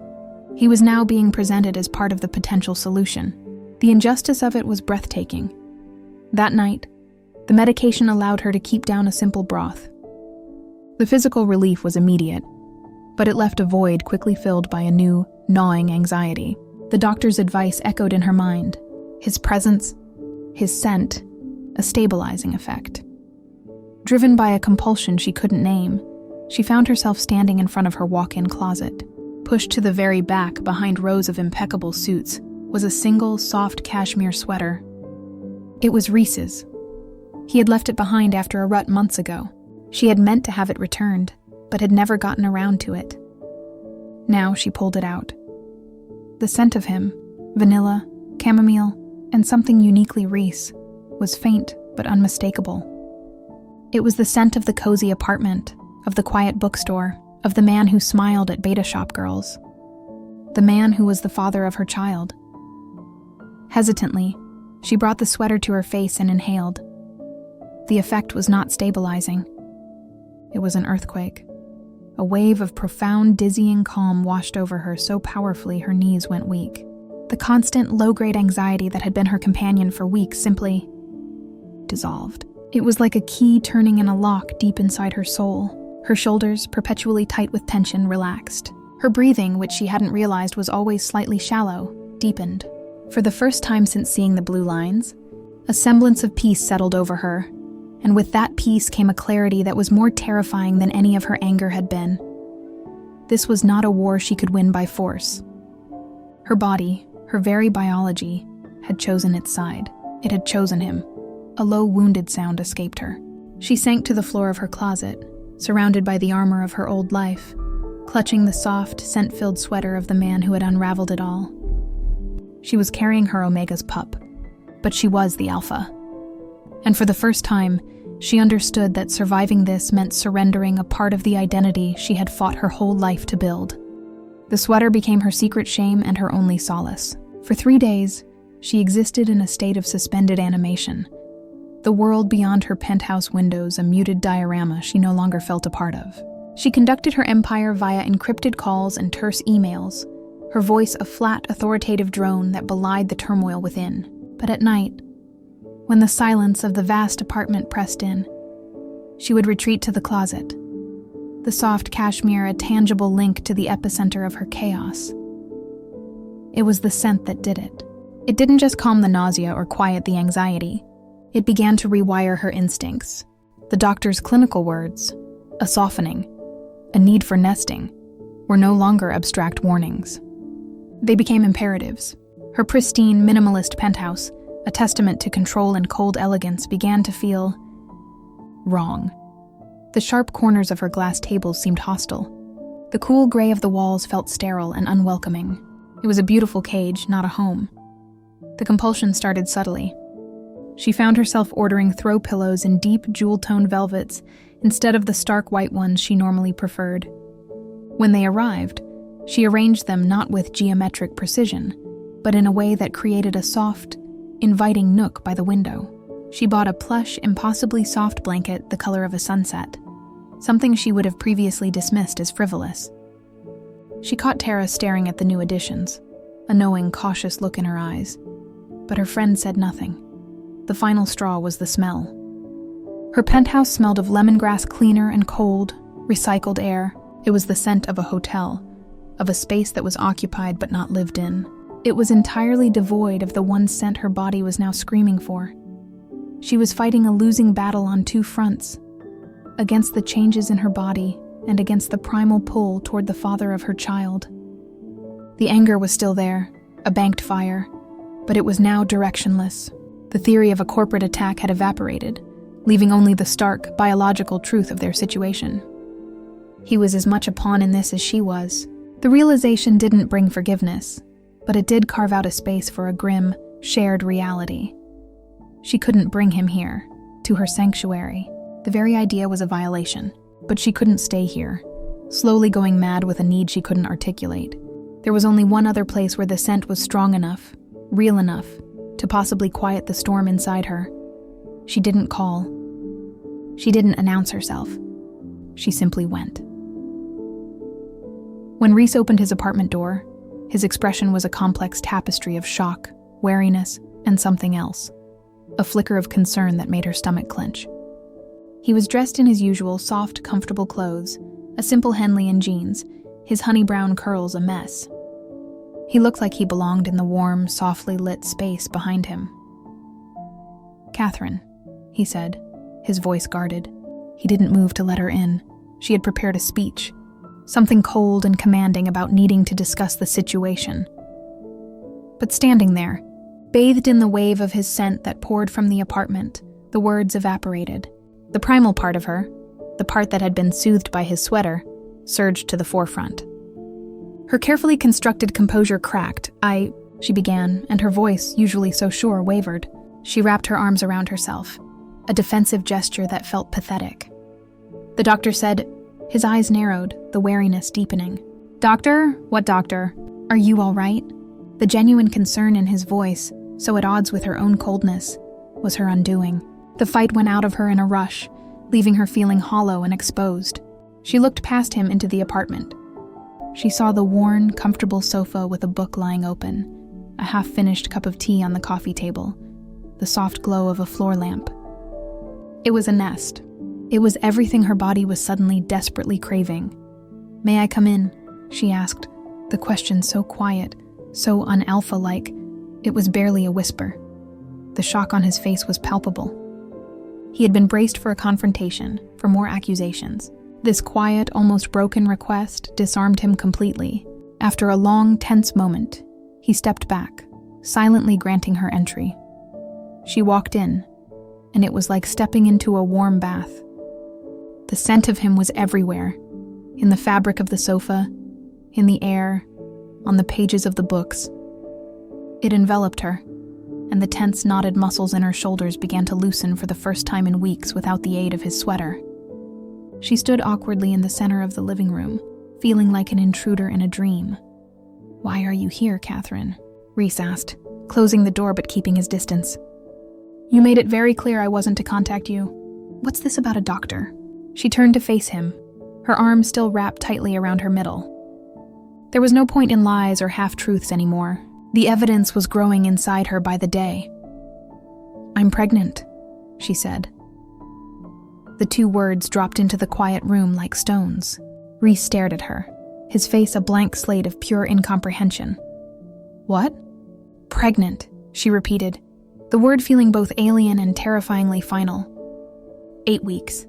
He was now being presented as part of the potential solution. The injustice of it was breathtaking. That night, the medication allowed her to keep down a simple broth. The physical relief was immediate, but it left a void quickly filled by a new, gnawing anxiety. The doctor's advice echoed in her mind. His presence, his scent, a stabilizing effect. Driven by a compulsion she couldn't name, She found herself standing in front of her walk-in closet. Pushed to the very back, behind rows of impeccable suits, was a single, soft cashmere sweater. It was Rhys's. He had left it behind after a rut months ago. She had meant to have it returned, but had never gotten around to it. Now she pulled it out. The scent of him, vanilla, chamomile, and something uniquely Rhys, was faint but unmistakable. It was the scent of the cozy apartment, of the quiet bookstore, of the man who smiled at beta shop girls. The man who was the father of her child. Hesitantly, she brought the sweater to her face and inhaled. The effect was not stabilizing. It was an earthquake. A wave of profound, dizzying calm washed over her so powerfully her knees went weak. The constant, low-grade anxiety that had been her companion for weeks simply dissolved. It was like a key turning in a lock deep inside her soul. Her shoulders, perpetually tight with tension, relaxed. Her breathing, which she hadn't realized was always slightly shallow, deepened. For the first time since seeing the blue lines, a semblance of peace settled over her, and with that peace came a clarity that was more terrifying than any of her anger had been. This was not a war she could win by force. Her body, her very biology, had chosen its side. It had chosen him. A low, wounded sound escaped her. She sank to the floor of her closet, surrounded by the armor of her old life, clutching the soft, scent-filled sweater of the man who had unraveled it all. She was carrying her Omega's pup, but she was the alpha. And for the first time, she understood that surviving this meant surrendering a part of the identity she had fought her whole life to build. The sweater became her secret shame and her only solace. For 3 days, she existed in a state of suspended animation. The world beyond her penthouse windows a muted diorama she no longer felt a part of. She conducted her empire via encrypted calls and terse emails, her voice a flat, authoritative drone that belied the turmoil within. But at night, when the silence of the vast apartment pressed in, she would retreat to the closet, the soft cashmere a tangible link to the epicenter of her chaos. It was the scent that did it. It didn't just calm the nausea or quiet the anxiety. It began to rewire her instincts. The doctor's clinical words, a softening, a need for nesting, were no longer abstract warnings. They became imperatives. Her pristine, minimalist penthouse, a testament to control and cold elegance, began to feel wrong. The sharp corners of her glass tables seemed hostile. The cool gray of the walls felt sterile and unwelcoming. It was a beautiful cage, not a home. The compulsion started subtly. She found herself ordering throw pillows in deep, jewel-toned velvets instead of the stark white ones she normally preferred. When they arrived, she arranged them not with geometric precision, but in a way that created a soft, inviting nook by the window. She bought a plush, impossibly soft blanket the color of a sunset, something she would have previously dismissed as frivolous. She caught Tara staring at the new additions, a knowing, cautious look in her eyes, but her friend said nothing. The final straw was the smell. Her penthouse smelled of lemongrass cleaner and cold, recycled air. It was the scent of a hotel, of a space that was occupied but not lived in. It was entirely devoid of the one scent her body was now screaming for. She was fighting a losing battle on 2 fronts, against the changes in her body and against the primal pull toward the father of her child. The anger was still there, a banked fire, but it was now directionless. The theory of a corporate attack had evaporated, leaving only the stark, biological truth of their situation. He was as much a pawn in this as she was. The realization didn't bring forgiveness, but it did carve out a space for a grim, shared reality. She couldn't bring him here, to her sanctuary. The very idea was a violation, but she couldn't stay here, slowly going mad with a need she couldn't articulate. There was only one other place where the scent was strong enough, real enough, to possibly quiet the storm inside her. She didn't call. She didn't announce herself. She simply went. When Rhys opened his apartment door, his expression was a complex tapestry of shock, wariness, and something else, a flicker of concern that made her stomach clench. He was dressed in his usual soft, comfortable clothes, a simple Henley and jeans, his honey brown curls a mess. He looked like he belonged in the warm, softly lit space behind him. "Katherine," he said, his voice guarded. He didn't move to let her in. She had prepared a speech, something cold and commanding about needing to discuss the situation. But standing there, bathed in the wave of his scent that poured from the apartment, the words evaporated. The primal part of her, the part that had been soothed by his sweater, surged to the forefront. Her carefully constructed composure cracked. She began, and her voice, usually so sure, wavered. She wrapped her arms around herself, a defensive gesture that felt pathetic. The doctor said, his eyes narrowed, the wariness deepening. "Doctor? What doctor? Are you all right?" The genuine concern in his voice, so at odds with her own coldness, was her undoing. The fight went out of her in a rush, leaving her feeling hollow and exposed. She looked past him into the apartment. She saw the worn, comfortable sofa with a book lying open, a half-finished cup of tea on the coffee table, the soft glow of a floor lamp. It was a nest. It was everything her body was suddenly desperately craving. "May I come in?" she asked, the question so quiet, so un-alpha-like, it was barely a whisper. The shock on his face was palpable. He had been braced for a confrontation, for more accusations. This quiet, almost broken request disarmed him completely. After a long, tense moment, he stepped back, silently granting her entry. She walked in, and it was like stepping into a warm bath. The scent of him was everywhere, in the fabric of the sofa, in the air, on the pages of the books. It enveloped her, and the tense, knotted muscles in her shoulders began to loosen for the first time in weeks without the aid of his sweater. She stood awkwardly in the center of the living room, feeling like an intruder in a dream. "Why are you here, Katherine?" Rhys asked, closing the door but keeping his distance. "You made it very clear I wasn't to contact you. What's this about a doctor?" She turned to face him, her arms still wrapped tightly around her middle. There was no point in lies or half-truths anymore. The evidence was growing inside her by the day. "I'm pregnant," she said. The two words dropped into the quiet room like stones. Rhys stared at her, his face a blank slate of pure incomprehension. "What?" "Pregnant," she repeated, the word feeling both alien and terrifyingly final. 8 weeks.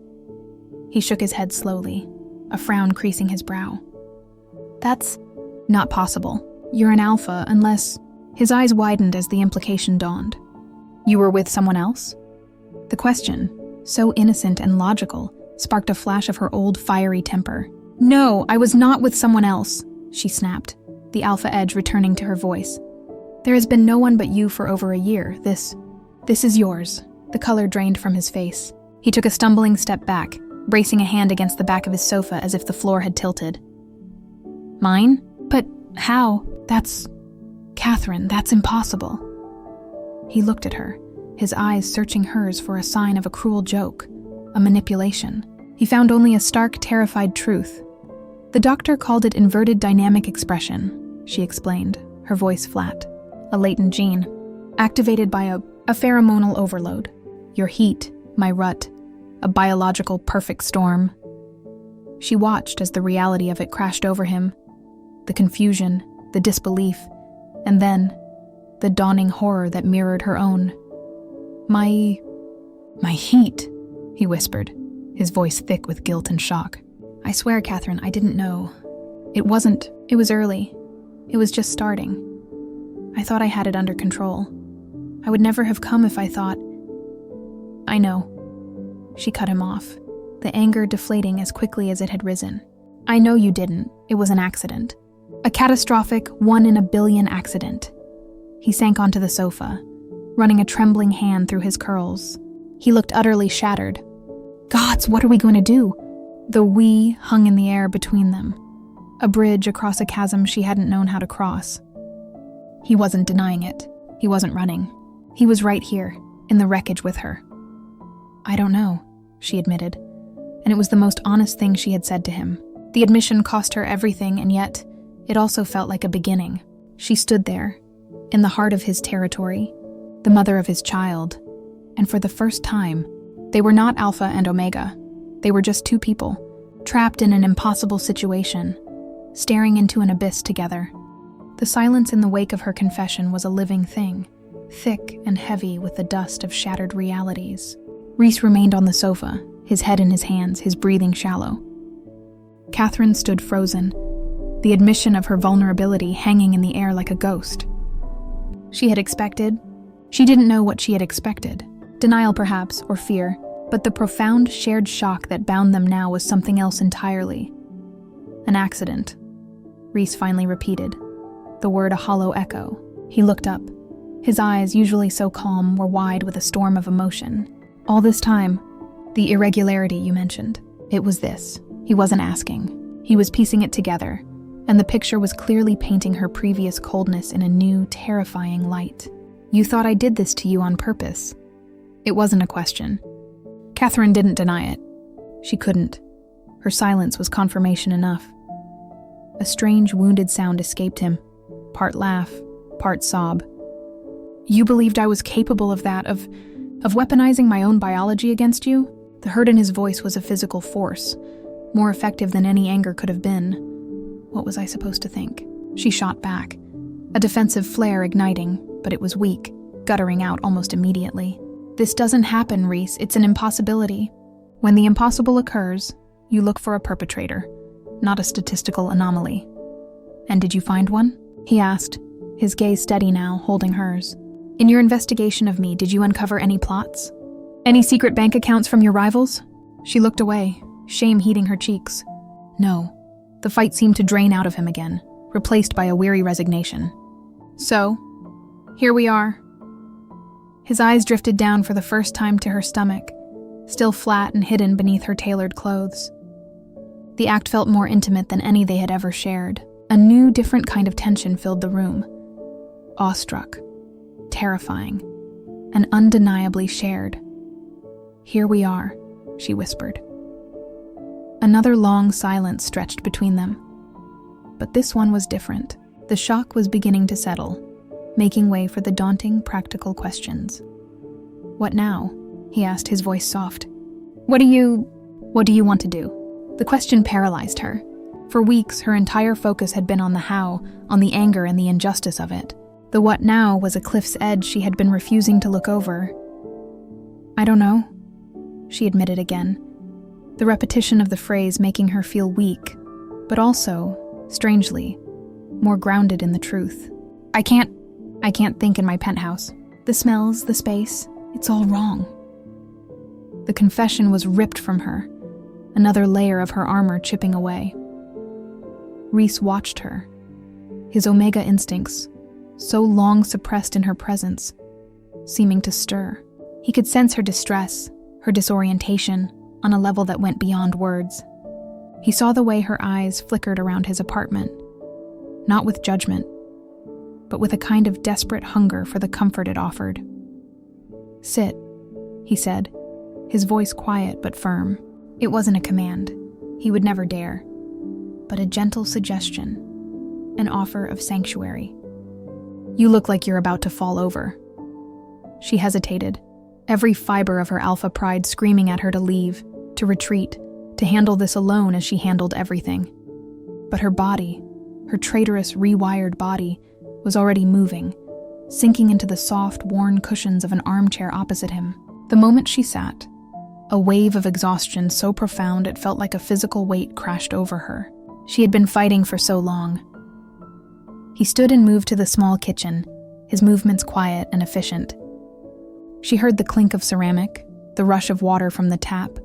He shook his head slowly, a frown creasing his brow. "That's not possible. You're an alpha unless..." His eyes widened as the implication dawned. "You were with someone else?" The question, so innocent and logical, sparked a flash of her old fiery temper. "No, I was not with someone else," she snapped, the alpha edge returning to her voice. "There has been no one but you for over a year. This is yours." The color drained from his face. He took a stumbling step back, bracing a hand against the back of his sofa as if the floor had tilted. "Mine? But how? Katherine, that's impossible." He looked at her, his eyes searching hers for a sign of a cruel joke, a manipulation. He found only a stark, terrified truth. "The doctor called it inverted dynamic expression," she explained, her voice flat. "A latent gene, activated by a pheromonal overload. Your heat, my rut, a biological perfect storm." She watched as the reality of it crashed over him. The confusion, the disbelief, and then the dawning horror that mirrored her own. My heat," he whispered, his voice thick with guilt and shock. "I swear, Katherine, I didn't know. It was early. It was just starting. I thought I had it under control. I would never have come if I thought..." "I know." She cut him off, the anger deflating as quickly as it had risen. "I know you didn't. It was an accident. A catastrophic, 1 in a billion accident." He sank onto the sofa, running a trembling hand through his curls. He looked utterly shattered. "Gods, what are we going to do?" The "we" hung in the air between them, a bridge across a chasm she hadn't known how to cross. He wasn't denying it. He wasn't running. He was right here, in the wreckage with her. "I don't know," she admitted, and it was the most honest thing she had said to him. The admission cost her everything, and yet it also felt like a beginning. She stood there, in the heart of his territory, the mother of his child, and for the first time, they were not Alpha and Omega. They were just two people, trapped in an impossible situation, staring into an abyss together. The silence in the wake of her confession was a living thing, thick and heavy with the dust of shattered realities. Rhys remained on the sofa, his head in his hands, his breathing shallow. Katherine stood frozen, the admission of her vulnerability hanging in the air like a ghost. She didn't know what she had expected. Denial perhaps, or fear, but the profound shared shock that bound them now was something else entirely. An accident, Rhys finally repeated, the word a hollow echo. He looked up. His eyes, usually so calm, were wide with a storm of emotion. All this time, the irregularity you mentioned, it was this. He wasn't asking. He was piecing it together, and the picture was clearly painting her previous coldness in a new, terrifying light. You thought I did this to you on purpose. It wasn't a question. Katherine didn't deny it. She couldn't. Her silence was confirmation enough. A strange, wounded sound escaped him, part laugh, part sob. You believed I was capable of that, of weaponizing my own biology against you? The hurt in his voice was a physical force, more effective than any anger could have been. What was I supposed to think? She shot back, a defensive flare igniting, but it was weak, guttering out almost immediately. This doesn't happen, Rhys. It's an impossibility. When the impossible occurs, you look for a perpetrator, not a statistical anomaly. And did you find one? He asked, his gaze steady now, holding hers. In your investigation of me, did you uncover any plots? Any secret bank accounts from your rivals? She looked away, shame heating her cheeks. No. The fight seemed to drain out of him again, replaced by a weary resignation. So, here we are. His eyes drifted down for the first time to her stomach, still flat and hidden beneath her tailored clothes. The act felt more intimate than any they had ever shared. A new, different kind of tension filled the room. Awestruck, terrifying, and undeniably shared. Here we are, she whispered. Another long silence stretched between them. But this one was different. The shock was beginning to settle, making way for the daunting, practical questions. What now? He asked, his voice soft. What do you want to do? The question paralyzed her. For weeks, her entire focus had been on the how, on the anger and the injustice of it. The what now was a cliff's edge she had been refusing to look over. I don't know, she admitted again, the repetition of the phrase making her feel weak, but also, strangely, more grounded in the truth. I can't think in my penthouse. The smells, the space, it's all wrong. The confession was ripped from her, another layer of her armor chipping away. Rhys watched her, his Omega instincts, so long suppressed in her presence, seeming to stir. He could sense her distress, her disorientation, on a level that went beyond words. He saw the way her eyes flickered around his apartment, not with judgment, but with a kind of desperate hunger for the comfort it offered. Sit, he said, his voice quiet but firm. It wasn't a command. He would never dare. But a gentle suggestion, an offer of sanctuary. You look like you're about to fall over. She hesitated, every fiber of her alpha pride screaming at her to leave, to retreat, to handle this alone as she handled everything. But her body, her traitorous, rewired body, was already moving, sinking into the soft, worn cushions of an armchair opposite him. The moment she sat, a wave of exhaustion so profound it felt like a physical weight crashed over her. She had been fighting for so long. He stood and moved to the small kitchen, his movements quiet and efficient. She heard the clink of ceramic, the rush of water from the tap,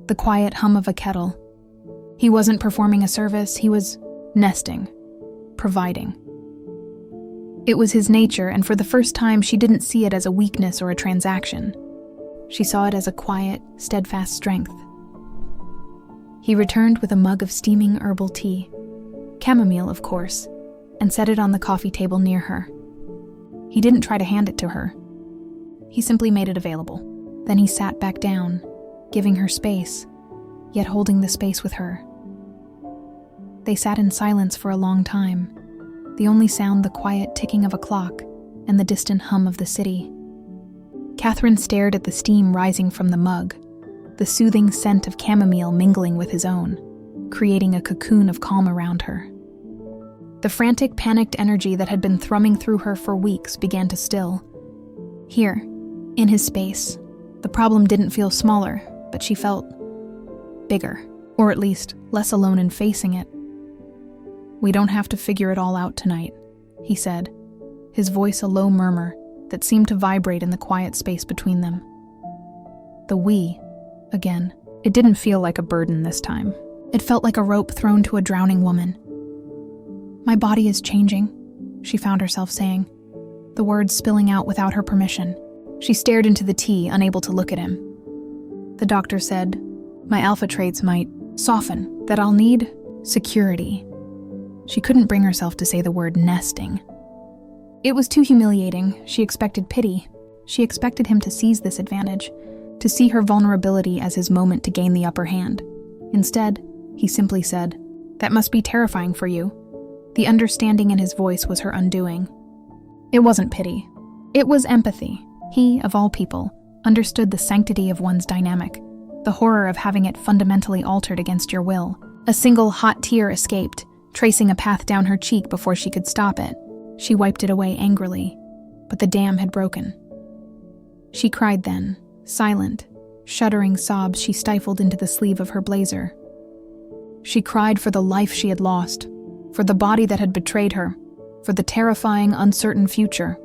the quiet hum of a kettle. He wasn't performing a service, he was nesting, providing. It was his nature, and for the first time she didn't see it as a weakness or a transaction. She saw it as a quiet, steadfast strength. He returned with a mug of steaming herbal tea, chamomile, of course, and set it on the coffee table near her. He didn't try to hand it to her. He simply made it available. Then he sat back down, giving her space, yet holding the space with her. They sat in silence for a long time, the only sound the quiet ticking of a clock and the distant hum of the city. Katherine stared at the steam rising from the mug, the soothing scent of chamomile mingling with his own, creating a cocoon of calm around her. The frantic, panicked energy that had been thrumming through her for weeks began to still. Here, in his space, the problem didn't feel smaller, but she felt bigger. or at least less alone in facing it. "We don't have to figure it all out tonight," he said, his voice a low murmur that seemed to vibrate in the quiet space between them. The "we," again. It didn't feel like a burden this time. It felt like a rope thrown to a drowning woman. "My body is changing," she found herself saying, the words spilling out without her permission. She stared into the tea, unable to look at him. "The doctor said my alpha traits might soften, that I'll need security." She couldn't bring herself to say the word nesting. It was too humiliating. She expected pity. She expected him to seize this advantage, to see her vulnerability as his moment to gain the upper hand. Instead, he simply said, "That must be terrifying for you." The understanding in his voice was her undoing. It wasn't pity. It was empathy. He, of all people, understood the sanctity of one's dynamic, the horror of having it fundamentally altered against your will. A single hot tear escaped, tracing a path down her cheek before she could stop it. She wiped it away angrily, but the dam had broken. She cried then, silent, shuddering sobs she stifled into the sleeve of her blazer. She cried for the life she had lost, for the body that had betrayed her, for the terrifying, uncertain future.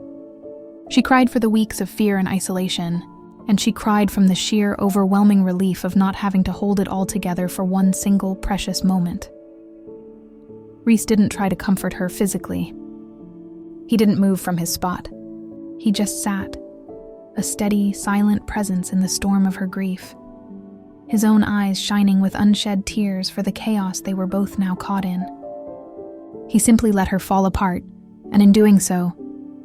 She cried for the weeks of fear and isolation, and she cried from the sheer, overwhelming relief of not having to hold it all together for one single, precious moment. Rhys didn't try to comfort her physically. He didn't move from his spot. He just sat, a steady, silent presence in the storm of her grief, his own eyes shining with unshed tears for the chaos they were both now caught in. He simply let her fall apart, and in doing so,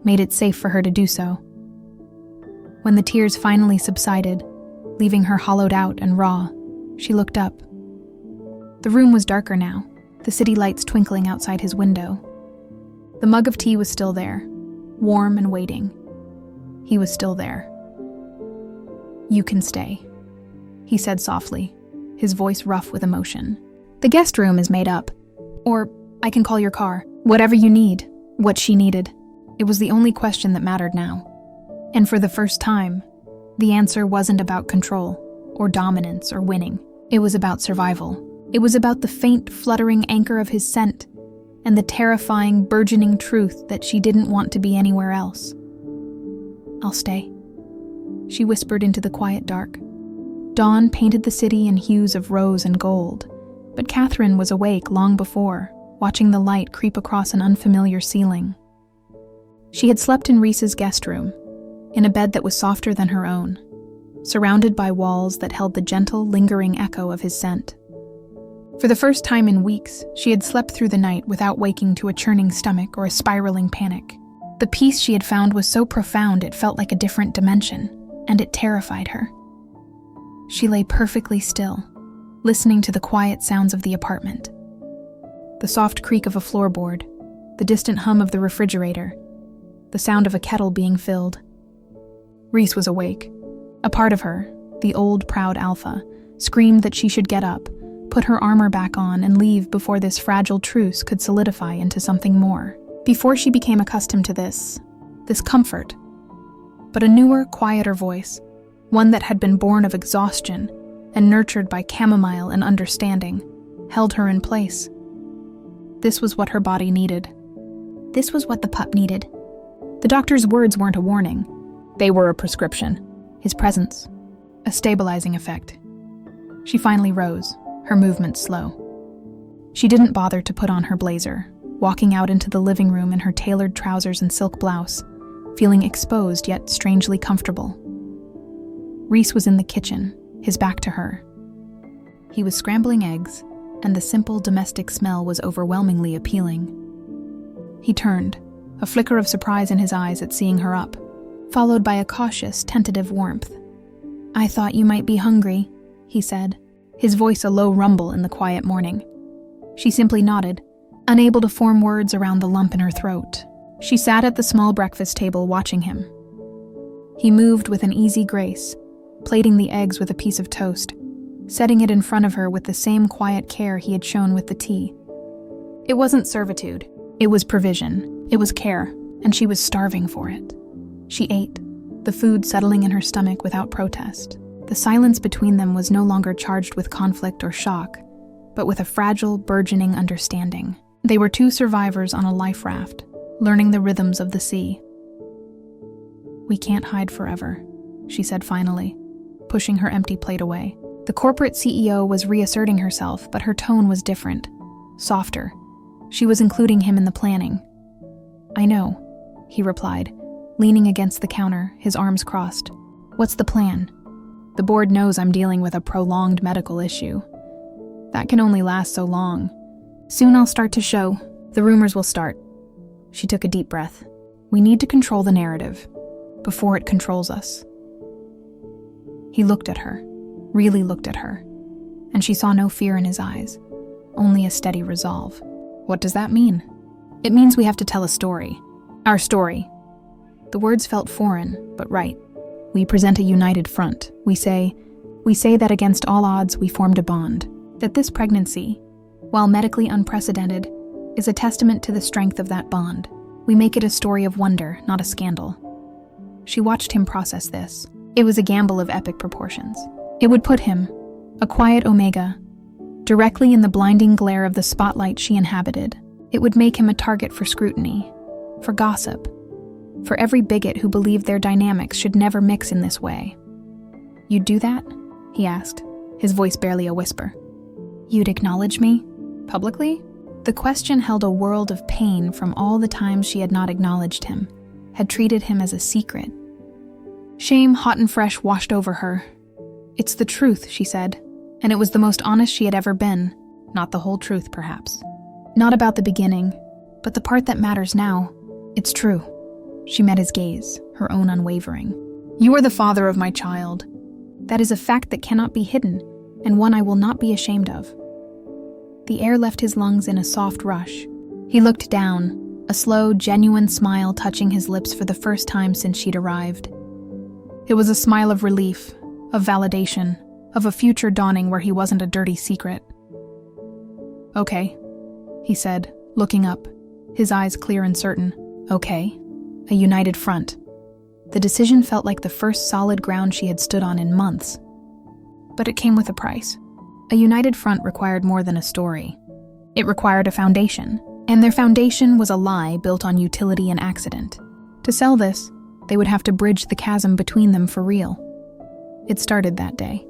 made it safe for her to do so. When the tears finally subsided, leaving her hollowed out and raw, she looked up. The room was darker now, the city lights twinkling outside his window. The mug of tea was still there, warm and waiting. He was still there. "You can stay," he said softly, his voice rough with emotion. "The guest room is made up. Or I can call your car. Whatever you need, what she needed." It was the only question that mattered now. And for the first time, the answer wasn't about control, or dominance, or winning. It was about survival. It was about the faint, fluttering anchor of his scent, and the terrifying, burgeoning truth that she didn't want to be anywhere else. "I'll stay," she whispered into the quiet dark. Dawn painted the city in hues of rose and gold, but Katherine was awake long before, watching the light creep across an unfamiliar ceiling. She had slept in Rhys's guest room, in a bed that was softer than her own, surrounded by walls that held the gentle, lingering echo of his scent. For the first time in weeks, she had slept through the night without waking to a churning stomach or a spiraling panic. The peace she had found was so profound it felt like a different dimension, and it terrified her. She lay perfectly still, listening to the quiet sounds of the apartment. The soft creak of a floorboard, the distant hum of the refrigerator, the sound of a kettle being filled. Rhys was awake. A part of her, the old, proud alpha, screamed that she should get up, put her armor back on, and leave before this fragile truce could solidify into something more. Before she became accustomed to this comfort. But a newer, quieter voice, one that had been born of exhaustion and nurtured by chamomile and understanding, held her in place. This was what her body needed. This was what the pup needed. The doctor's words weren't a warning. They were a prescription. His presence, a stabilizing effect. She finally rose, her movements slow. She didn't bother to put on her blazer, walking out into the living room in her tailored trousers and silk blouse, feeling exposed yet strangely comfortable. Rhys was in the kitchen, his back to her. He was scrambling eggs, and the simple domestic smell was overwhelmingly appealing. He turned, a flicker of surprise in his eyes at seeing her up, followed by a cautious, tentative warmth. "I thought you might be hungry," he said, his voice a low rumble in the quiet morning. She simply nodded, unable to form words around the lump in her throat. She sat at the small breakfast table watching him. He moved with an easy grace, plating the eggs with a piece of toast, setting it in front of her with the same quiet care he had shown with the tea. It wasn't servitude. It was provision. It was care, and she was starving for it. She ate, the food settling in her stomach without protest. The silence between them was no longer charged with conflict or shock, but with a fragile, burgeoning understanding. They were two survivors on a life raft, learning the rhythms of the sea. "We can't hide forever," she said finally, pushing her empty plate away. The corporate CEO was reasserting herself, but her tone was different, softer. She was including him in the planning. "I know," he replied, leaning against the counter, his arms crossed. "What's the plan?" "The board knows I'm dealing with a prolonged medical issue. That can only last so long. Soon I'll start to show. The rumors will start." She took a deep breath. "We need to control the narrative before it controls us." He looked at her, really looked at her, and she saw no fear in his eyes, only a steady resolve. "What does that mean?" "It means we have to tell a story. Our story." The words felt foreign, but right. "We present a united front. We say that against all odds we formed a bond. That this pregnancy, while medically unprecedented, is a testament to the strength of that bond. We make it a story of wonder, not a scandal." She watched him process this. It was a gamble of epic proportions. It would put him, a quiet Omega, directly in the blinding glare of the spotlight she inhabited. It would make him a target for scrutiny, for gossip, for every bigot who believed their dynamics should never mix in this way. "You'd do that?" he asked, his voice barely a whisper. "You'd acknowledge me? Publicly?" The question held a world of pain from all the times she had not acknowledged him, had treated him as a secret. Shame, hot and fresh, washed over her. "It's the truth," she said, and it was the most honest she had ever been. Not the whole truth, perhaps. Not about the beginning, but the part that matters now. "It's true." She met his gaze, her own unwavering. "You are the father of my child. That is a fact that cannot be hidden, and one I will not be ashamed of." The air left his lungs in a soft rush. He looked down, a slow, genuine smile touching his lips for the first time since she'd arrived. It was a smile of relief, of validation, of a future dawning where he wasn't a dirty secret. "Okay," he said, looking up, his eyes clear and certain. "Okay." A united front. The decision felt like the first solid ground she had stood on in months. But it came with a price. A united front required more than a story. It required a foundation, and their foundation was a lie built on utility and accident. To sell this, they would have to bridge the chasm between them for real. It started that day.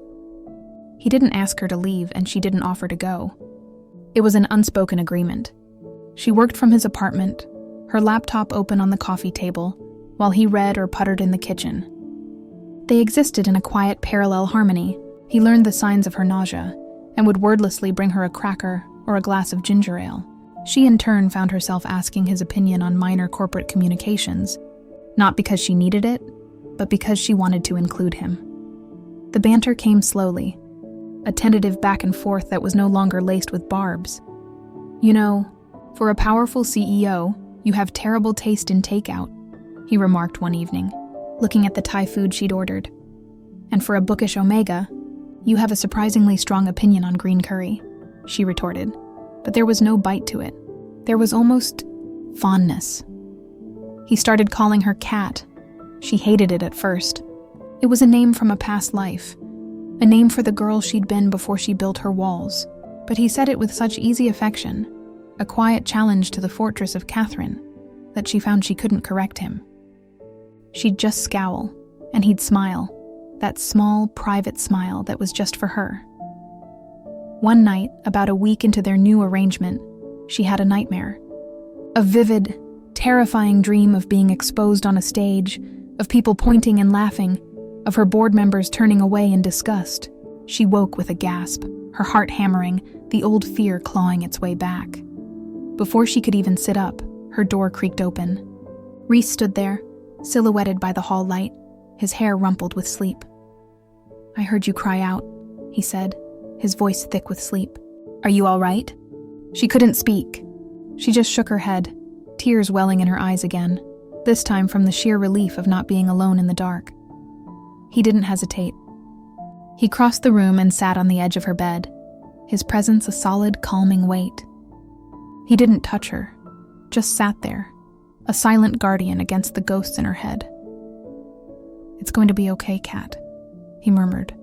He didn't ask her to leave, and she didn't offer to go. It was an unspoken agreement. She worked from his apartment, her laptop open on the coffee table, while he read or puttered in the kitchen. They existed in a quiet parallel harmony. He learned the signs of her nausea, and would wordlessly bring her a cracker or a glass of ginger ale. She in turn found herself asking his opinion on minor corporate communications, not because she needed it, but because she wanted to include him. The banter came slowly, a tentative back and forth that was no longer laced with barbs. "You know, for a powerful CEO, you have terrible taste in takeout," he remarked one evening, looking at the Thai food she'd ordered. "And for a bookish Omega, you have a surprisingly strong opinion on green curry," she retorted. But there was no bite to it. There was almost fondness. He started calling her Kat. She hated it at first. It was a name from a past life, a name for the girl she'd been before she built her walls. But he said it with such easy affection, a quiet challenge to the fortress of Katherine, that she found she couldn't correct him. She'd just scowl, and he'd smile, that small, private smile that was just for her. One night, about a week into their new arrangement, she had a nightmare. A vivid, terrifying dream of being exposed on a stage, of people pointing and laughing, of her board members turning away in disgust. She woke with a gasp, her heart hammering, the old fear clawing its way back. Before she could even sit up, her door creaked open. Rhys stood there, silhouetted by the hall light, his hair rumpled with sleep. "I heard you cry out," he said, his voice thick with sleep. "Are you all right?" She couldn't speak. She just shook her head, tears welling in her eyes again, this time from the sheer relief of not being alone in the dark. He didn't hesitate. He crossed the room and sat on the edge of her bed, his presence a solid, calming weight. He didn't touch her, just sat there, a silent guardian against the ghosts in her head. "It's going to be okay, Kat," he murmured.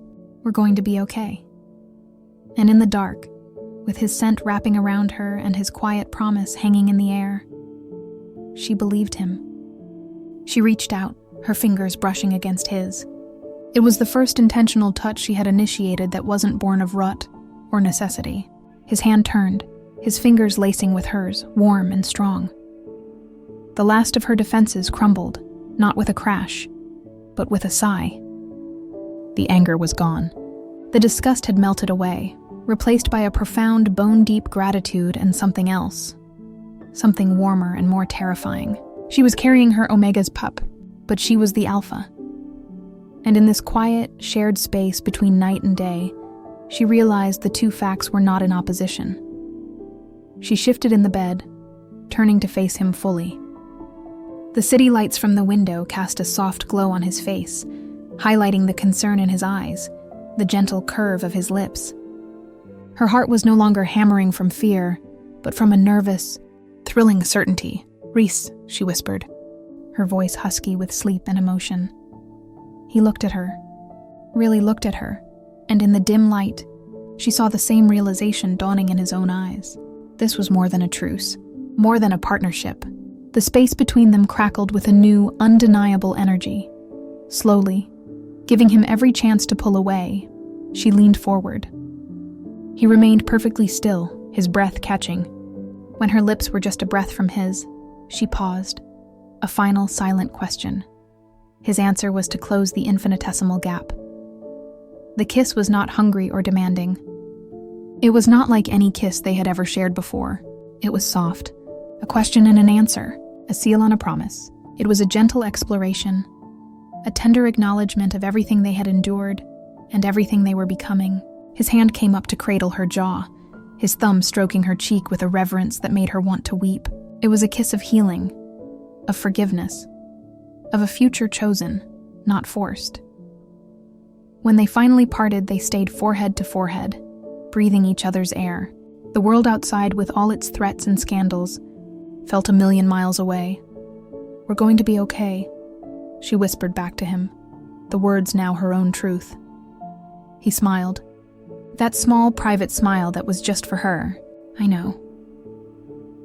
"We're going to be okay." And in the dark, with his scent wrapping around her and his quiet promise hanging in the air. She believed him. She reached out, her fingers brushing against his. It was the first intentional touch she had initiated that wasn't born of rut or necessity. His hand turned, his fingers lacing with hers, warm and strong. The last of her defenses crumbled, not with a crash, but with a sigh. The anger was gone. The disgust had melted away, replaced by a profound, bone-deep gratitude and something else. Something warmer and more terrifying. She was carrying her Omega's pup, but she was the alpha. And in this quiet, shared space between night and day, she realized the two facts were not in opposition. She shifted in the bed, turning to face him fully. The city lights from the window cast a soft glow on his face, highlighting the concern in his eyes, the gentle curve of his lips. Her heart was no longer hammering from fear, but from a nervous, thrilling certainty. "Rhys," she whispered, her voice husky with sleep and emotion. He looked at her, really looked at her, and in the dim light, she saw the same realization dawning in his own eyes. This was more than a truce, more than a partnership. The space between them crackled with a new, undeniable energy. Slowly, giving him every chance to pull away, she leaned forward. He remained perfectly still, his breath catching. When her lips were just a breath from his, she paused, a final silent question. His answer was to close the infinitesimal gap. The kiss was not hungry or demanding. It was not like any kiss they had ever shared before. It was soft, a question and an answer, a seal on a promise. It was a gentle exploration, a tender acknowledgement of everything they had endured and everything they were becoming. His hand came up to cradle her jaw, his thumb stroking her cheek with a reverence that made her want to weep. It was a kiss of healing, of forgiveness, of a future chosen, not forced. When they finally parted, they stayed forehead to forehead, breathing each other's air. The world outside, with all its threats and scandals, felt a million miles away. "We're going to be okay," she whispered back to him, the words now her own truth. He smiled. That small, private smile that was just for her. "I know."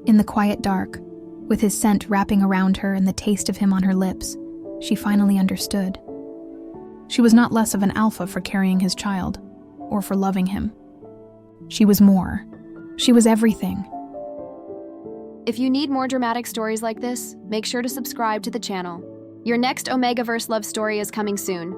In the quiet dark, with his scent wrapping around her and the taste of him on her lips, she finally understood. She was not less of an alpha for carrying his child, or for loving him. She was more. She was everything. If you need more dramatic stories like this, make sure to subscribe to the channel. Your next Omegaverse love story is coming soon.